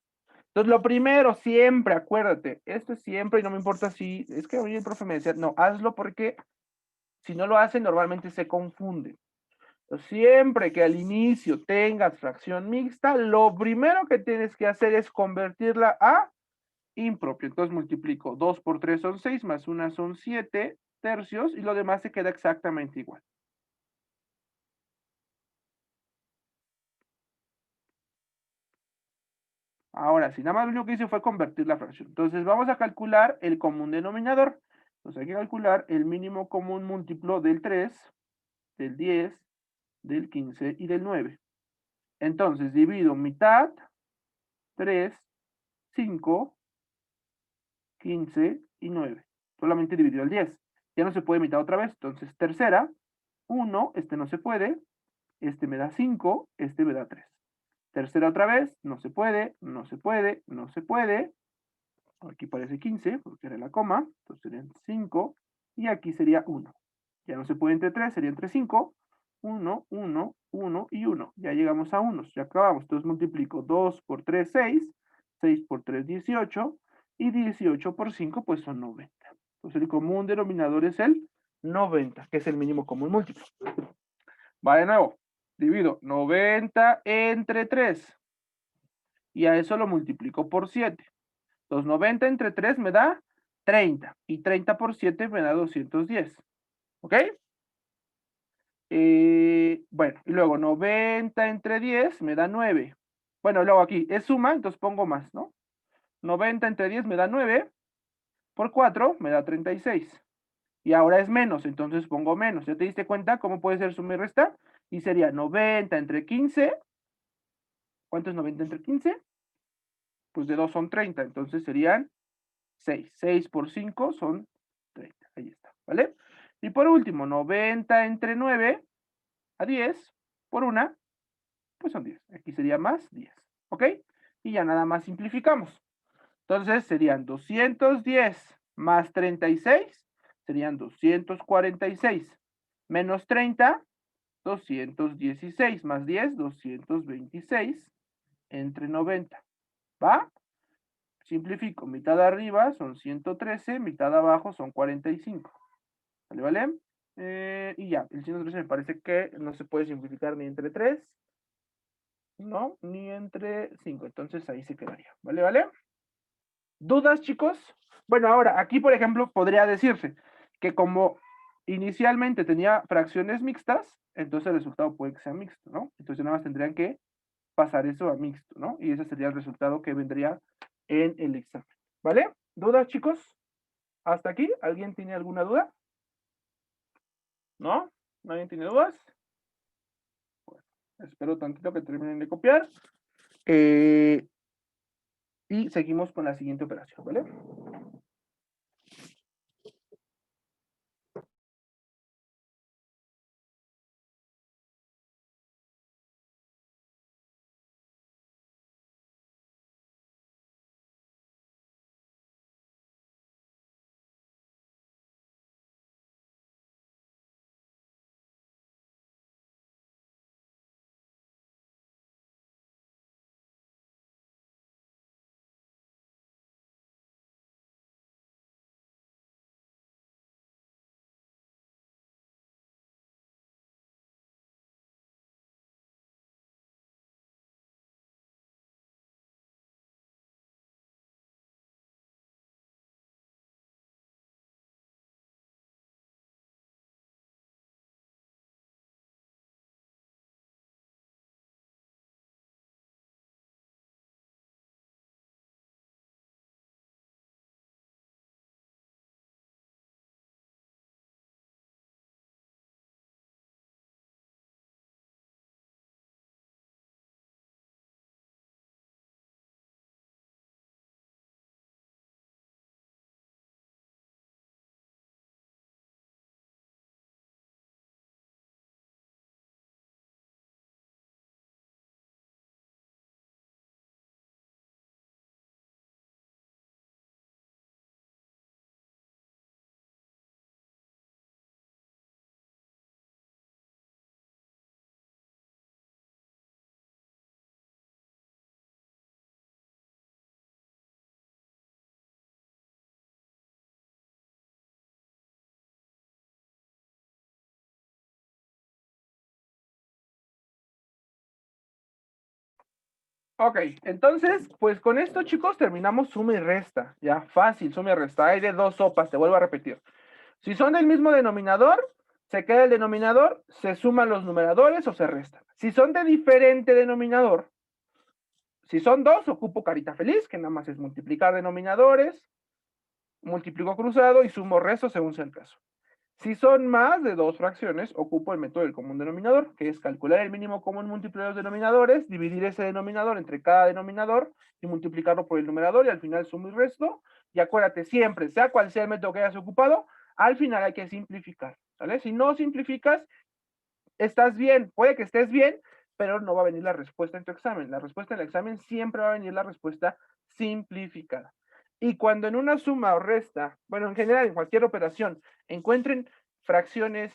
Entonces, lo primero, siempre, acuérdate, esto es siempre, y no me importa si, es que a mí el profe me decía, no, hazlo porque si no lo hacen, normalmente se confunden. Entonces, siempre que al inicio tengas fracción mixta, lo primero que tienes que hacer es convertirla a impropio. Entonces, multiplico 2 por 3 son 6, más 1 son 7 tercios, y lo demás se queda exactamente igual. Ahora, si nada más lo único que hice fue convertir la fracción. Entonces, vamos a calcular el común denominador. Entonces, hay que calcular el mínimo común múltiplo del 3, del 10, del 15 y del 9. Entonces, divido mitad, 3, 5, 15 y 9. Solamente dividió el 10. Ya no se puede mitad otra vez. Entonces, tercera, 1, este no se puede. Este me da 5, este me da 3. Tercera otra vez, no se puede, no se puede, no se puede. Aquí parece 15, porque era la coma. Entonces serían 5. Y aquí sería 1. Ya no se puede entre 3, sería entre 5. 1, 1, 1 y 1. Ya llegamos a 1. Ya acabamos. Entonces multiplico 2 por 3, 6. 6 por 3, 18. Y 18 por 5, pues son 90. Entonces el común denominador es el 90, que es el mínimo común múltiplo. Va de nuevo. Divido 90 entre 3. Y a eso lo multiplico por 7. Entonces 90 entre 3 me da 30. Y 30 por 7 me da 210. ¿Ok? Bueno, y luego 90 entre 10 me da 9. Bueno, luego aquí es suma, entonces pongo más, ¿no? 90 entre 10 me da 9. Por 4 me da 36. Y ahora es menos, entonces pongo menos. ¿Ya te diste cuenta cómo puede ser suma y resta? Y sería 90 entre 15. ¿Cuánto es 90 entre 15? Pues de 2 son 30, entonces serían 6. 6 por 5 son 30. Ahí está, ¿vale? Y por último, 90 entre 9 a 10 por 1, pues son 10. Aquí sería más 10, ¿ok? Y ya nada más simplificamos. Entonces serían 210 más 36, serían 246. Menos 30, 216. Más 10, 226 entre 90. ¿Va? Simplifico. Mitad arriba son 113, mitad abajo son 45. ¿Vale? ¿Vale? Y ya, el 113 me parece que no se puede simplificar ni entre 3, no, ni entre 5. Entonces ahí se quedaría. ¿Vale? ¿Vale? ¿Dudas, chicos? Bueno, ahora, aquí, por ejemplo, podría decirse que como inicialmente tenía fracciones mixtas, entonces el resultado puede que sea mixto, ¿no? Entonces nada más tendrían que pasar eso a mixto, ¿no? Y ese sería el resultado que vendría en el examen. ¿Vale? ¿Dudas, chicos? ¿Hasta aquí? ¿Alguien tiene alguna duda? ¿No? ¿Nadie tiene dudas? Bueno, espero tantito que terminen de copiar. Y seguimos con la siguiente operación, ¿vale? Ok, entonces, pues con esto, chicos, terminamos suma y resta. Ya, fácil, suma y resta. Hay de dos sopas, te vuelvo a repetir. Si son del mismo denominador, se queda el denominador, se suman los numeradores o se restan. Si son de diferente denominador, si son dos, ocupo carita feliz, que nada más es multiplicar denominadores, multiplico cruzado y sumo resto según sea el caso. Si son más de dos fracciones, ocupo el método del común denominador, que es calcular el mínimo común múltiplo de los denominadores, dividir ese denominador entre cada denominador y multiplicarlo por el numerador y al final sumo y resto. Y acuérdate siempre, sea cual sea el método que hayas ocupado, al final hay que simplificar, ¿vale? Si no simplificas, estás bien, puede que estés bien, pero no va a venir la respuesta en tu examen. La respuesta en el examen siempre va a venir la respuesta simplificada. Y cuando en una suma o resta, bueno, en general, en cualquier operación, encuentren fracciones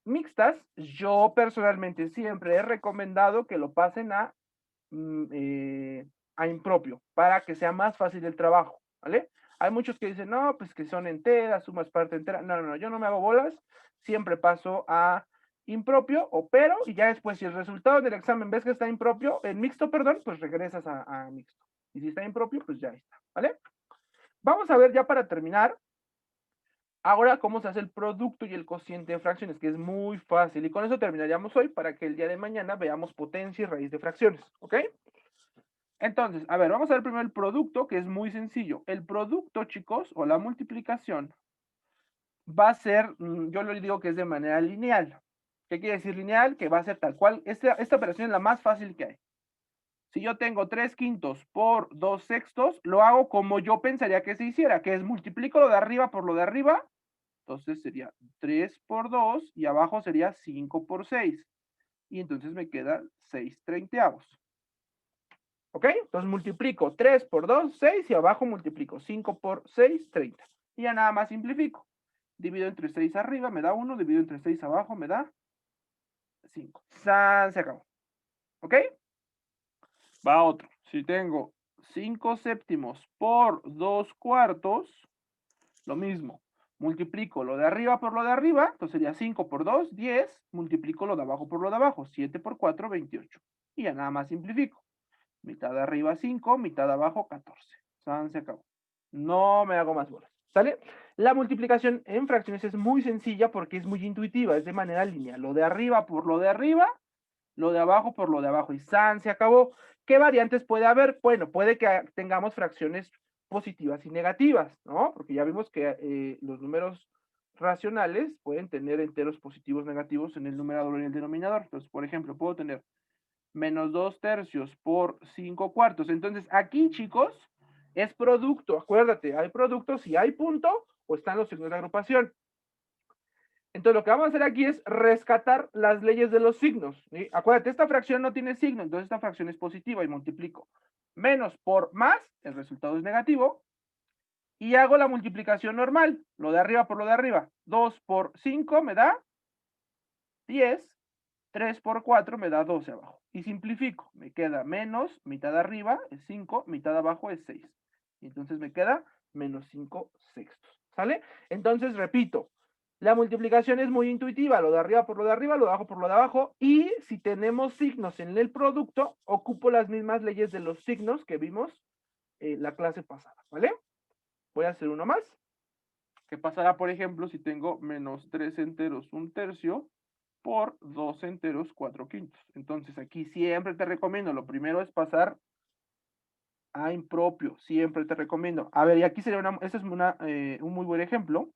mixtas, yo personalmente siempre he recomendado que lo pasen a impropio, para que sea más fácil el trabajo, ¿vale? Hay muchos que dicen, no, pues que son enteras, sumas parte entera. No, no, no, yo no me hago bolas, siempre paso a impropio, opero, y ya después, si el resultado del examen ves que está impropio, en mixto, perdón, pues regresas a mixto. Y si está impropio, pues ya está, ¿vale? Vamos a ver ya para terminar, ahora cómo se hace el producto y el cociente de fracciones, que es muy fácil. Y con eso terminaríamos hoy para que el día de mañana veamos potencia y raíz de fracciones, ¿ok? Entonces, a ver, vamos a ver primero el producto, que es muy sencillo. El producto, chicos, o la multiplicación, va a ser, yo le digo que es de manera lineal. ¿Qué quiere decir lineal? Que va a ser tal cual. Esta operación es la más fácil que hay. Si yo tengo 3/5 por 2/6, lo hago como yo pensaría que se hiciera, que es multiplico lo de arriba por lo de arriba. Entonces sería 3 por 2 y abajo sería 5 por 6. Y entonces me queda 6/30. ¿Ok? Entonces multiplico 3 por 2, 6, y abajo multiplico 5 por 6, 30. Y ya nada más simplifico. Divido entre 6 arriba, me da 1, divido entre 6 abajo, me da 5. ¡San! Se acabó. ¿Ok? Va otro. Si tengo 5/7 por 2/4, lo mismo. Multiplico lo de arriba por lo de arriba, entonces sería 5 por 2, 10. Multiplico lo de abajo por lo de abajo, 7 por 4, 28. Y ya nada más simplifico. Mitad de arriba 5, mitad de abajo 14. San, se acabó. No me hago más bolas. ¿Sale? La multiplicación en fracciones es muy sencilla porque es muy intuitiva, es de manera lineal. Lo de arriba por lo de arriba, lo de abajo por lo de abajo. Y san, se acabó. ¿Qué variantes puede haber? Bueno, puede que tengamos fracciones positivas y negativas, ¿no? Porque ya vimos que los números racionales pueden tener enteros positivos negativos en el numerador y en el denominador. Entonces, por ejemplo, puedo tener menos 2 tercios por 5 cuartos. Entonces, aquí, chicos, es producto. Acuérdate, hay productos si hay punto o están los signos de agrupación. Entonces, lo que vamos a hacer aquí es rescatar las leyes de los signos. ¿Sí? Acuérdate, esta fracción no tiene signo, entonces esta fracción es positiva y multiplico. Menos por más, el resultado es negativo. Y hago la multiplicación normal, lo de arriba por lo de arriba. 2 por 5 me da 10, 3 por 4 me da 12 abajo. Y simplifico, me queda menos, mitad arriba es 5, mitad abajo es 6. Y entonces me queda menos 5 sextos. ¿Sale? Entonces, repito, la multiplicación es muy intuitiva, lo de arriba por lo de arriba, lo de abajo por lo de abajo. Y si tenemos signos en el producto, ocupo las mismas leyes de los signos que vimos la clase pasada. ¿Vale? Voy a hacer uno más. ¿Qué pasará, por ejemplo, si tengo menos 3 enteros 1/3 por 2 enteros 4/5? Entonces, aquí siempre te recomiendo, lo primero es pasar a impropio, siempre te recomiendo. A ver, y aquí sería este es un muy buen ejemplo,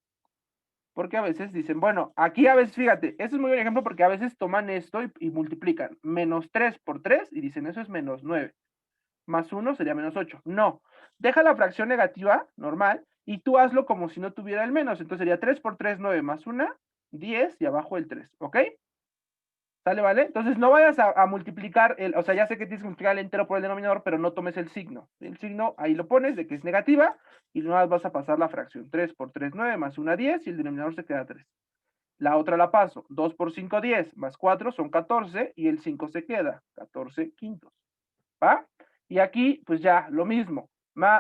porque a veces dicen, bueno, aquí a veces, fíjate, este es muy buen ejemplo porque a veces toman esto y multiplican menos 3 por 3 y dicen, eso es menos 9. Más 1 sería menos 8. No, deja la fracción negativa, normal, y tú hazlo como si no tuviera el menos. Entonces sería 3 por 3, 9 más 1, 10 y abajo el 3, ¿ok? ¿Sale, vale? Entonces no vayas a multiplicar, o sea, ya sé que tienes que multiplicar el entero por el denominador, pero no tomes el signo. El signo ahí lo pones de que es negativa y no vas a pasar la fracción. 3 por 3, 9 más 1, 10 y el denominador se queda 3. La otra la paso. 2 por 5, 10 más 4 son 14 y el 5 se queda 14 quintos. ¿Va? Y aquí, pues ya, lo mismo.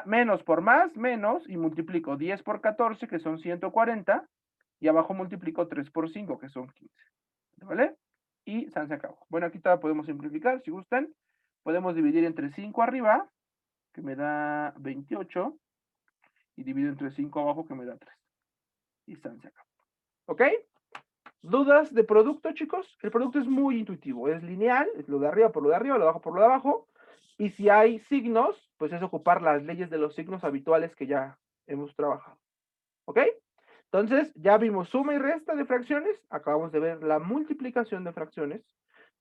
Menos por más, menos, y multiplico 10 por 14, que son 140, y abajo multiplico 3 por 5, que son 15. ¿Vale? Y se acabó. Bueno, aquí todavía podemos simplificar, si gustan. Podemos dividir entre 5 arriba, que me da 28, y dividir entre 5 abajo, que me da 3. Y se acabó. ¿Ok? ¿Dudas de producto, chicos? El producto es muy intuitivo, es lineal, es lo de arriba por lo de arriba, lo de abajo por lo de abajo. Y si hay signos, pues es ocupar las leyes de los signos habituales que ya hemos trabajado. ¿Ok? Entonces, ya vimos suma y resta de fracciones, acabamos de ver la multiplicación de fracciones,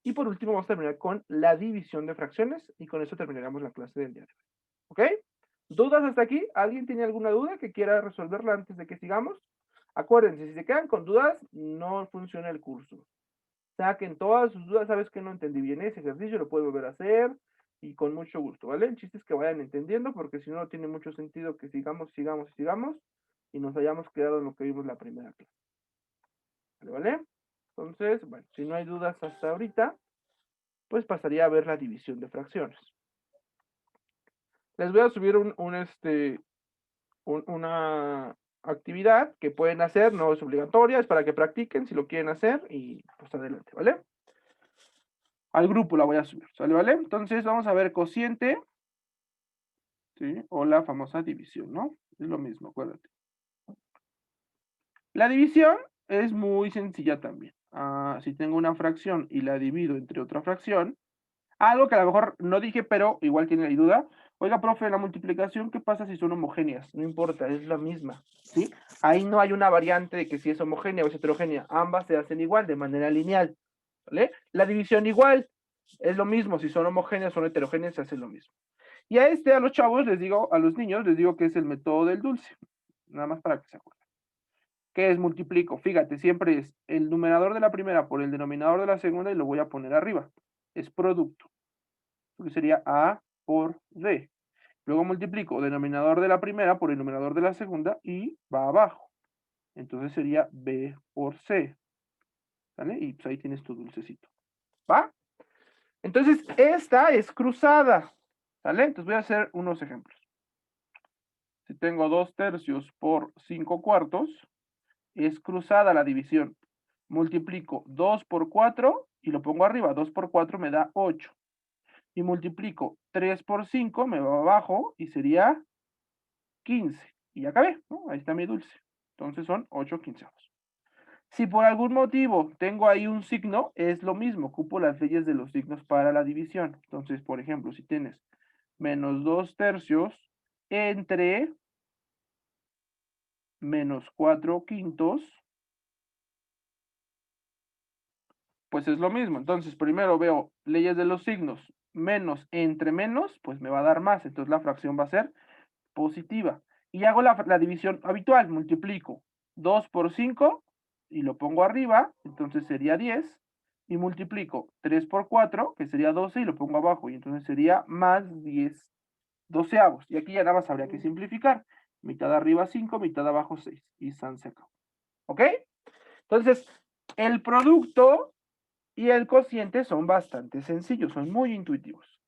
y por último vamos a terminar con la división de fracciones, y con eso terminaremos la clase del día de hoy. ¿Ok? ¿Dudas hasta aquí? ¿Alguien tiene alguna duda que quiera resolverla antes de que sigamos? Acuérdense, si se quedan con dudas, no funciona el curso. Saquen todas sus dudas, sabes que no entendí bien ese ejercicio, lo puedo volver a hacer, y con mucho gusto, ¿vale? El chiste es que vayan entendiendo, porque si no, no tiene mucho sentido que sigamos, y nos hayamos quedado en lo que vimos la primera clase. ¿Vale? Entonces, bueno, si no hay dudas hasta ahorita, pues pasaría a ver la división de fracciones. Les voy a subir una actividad que pueden hacer, no es obligatoria, es para que practiquen si lo quieren hacer y pues adelante, ¿vale? Al grupo la voy a subir, ¿sale? ¿Vale? Entonces vamos a ver cociente, ¿sí? O la famosa división, ¿no? Es lo mismo, acuérdate. La división es muy sencilla también. Si tengo una fracción y la divido entre otra fracción, algo que a lo mejor no dije, pero igual tiene ahí duda. Oiga, profe, la multiplicación, ¿qué pasa si son homogéneas? No importa, es la misma, ¿sí? Ahí no hay una variante de que si es homogénea o es heterogénea. Ambas se hacen igual, de manera lineal, ¿vale? La división igual, es lo mismo. Si son homogéneas o son heterogéneas, se hace lo mismo. Y a los chavos les digo, a los niños les digo que es el método del dulce. Nada más para que se acuerden. ¿Qué es multiplico? Fíjate, siempre es el numerador de la primera por el denominador de la segunda y lo voy a poner arriba. Es producto. Que sería A por D. Luego multiplico denominador de la primera por el numerador de la segunda y va abajo. Entonces sería B por C. ¿Vale? Y pues ahí tienes tu dulcecito. ¿Va? Entonces, esta es cruzada. ¿Vale? Entonces voy a hacer unos ejemplos. Si tengo 2 tercios por 5 cuartos, es cruzada la división. Multiplico 2 por 4 y lo pongo arriba. 2 por 4 me da 8. Y multiplico 3 por 5, me va abajo y sería 15. Y ya acabé, ¿no? Ahí está mi dulce. Entonces son 8 quinceavos. Si por algún motivo tengo ahí un signo, es lo mismo. Ocupo las leyes de los signos para la división. Entonces, por ejemplo, si tienes menos 2 tercios entre menos 4 quintos, pues es lo mismo. Entonces, primero veo leyes de los signos, menos entre menos, pues me va a dar más. Entonces, la fracción va a ser positiva. Y hago la división habitual, multiplico 2 por 5 y lo pongo arriba, entonces sería 10. Y multiplico 3 por 4, que sería 12, y lo pongo abajo. Y entonces sería más 10 doceavos. Y aquí ya nada más habría que simplificar. Mitad arriba 5, mitad abajo 6. Y se acabó. ¿Ok? Entonces, el producto y el cociente son bastante sencillos, son muy intuitivos.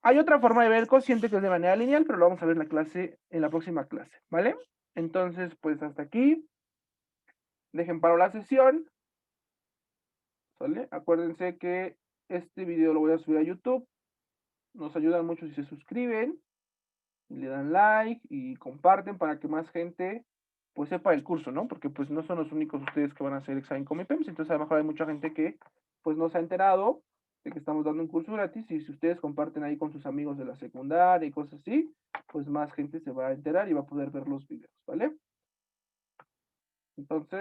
Hay otra forma de ver el cociente que es de manera lineal, pero lo vamos a ver en la próxima clase, ¿vale? Entonces, pues hasta aquí. Dejen paro la sesión. ¿Sale? Acuérdense que este video lo voy a subir a YouTube. Nos ayudan mucho si se suscriben, y le dan like y comparten para que más gente pues sepa el curso, ¿no? Porque pues no son los únicos ustedes que van a hacer examen con MIPEMS, entonces a lo mejor hay mucha gente que pues no se ha enterado de que estamos dando un curso gratis y si ustedes comparten ahí con sus amigos de la secundaria y cosas así, pues más gente se va a enterar y va a poder ver los videos, ¿vale? Entonces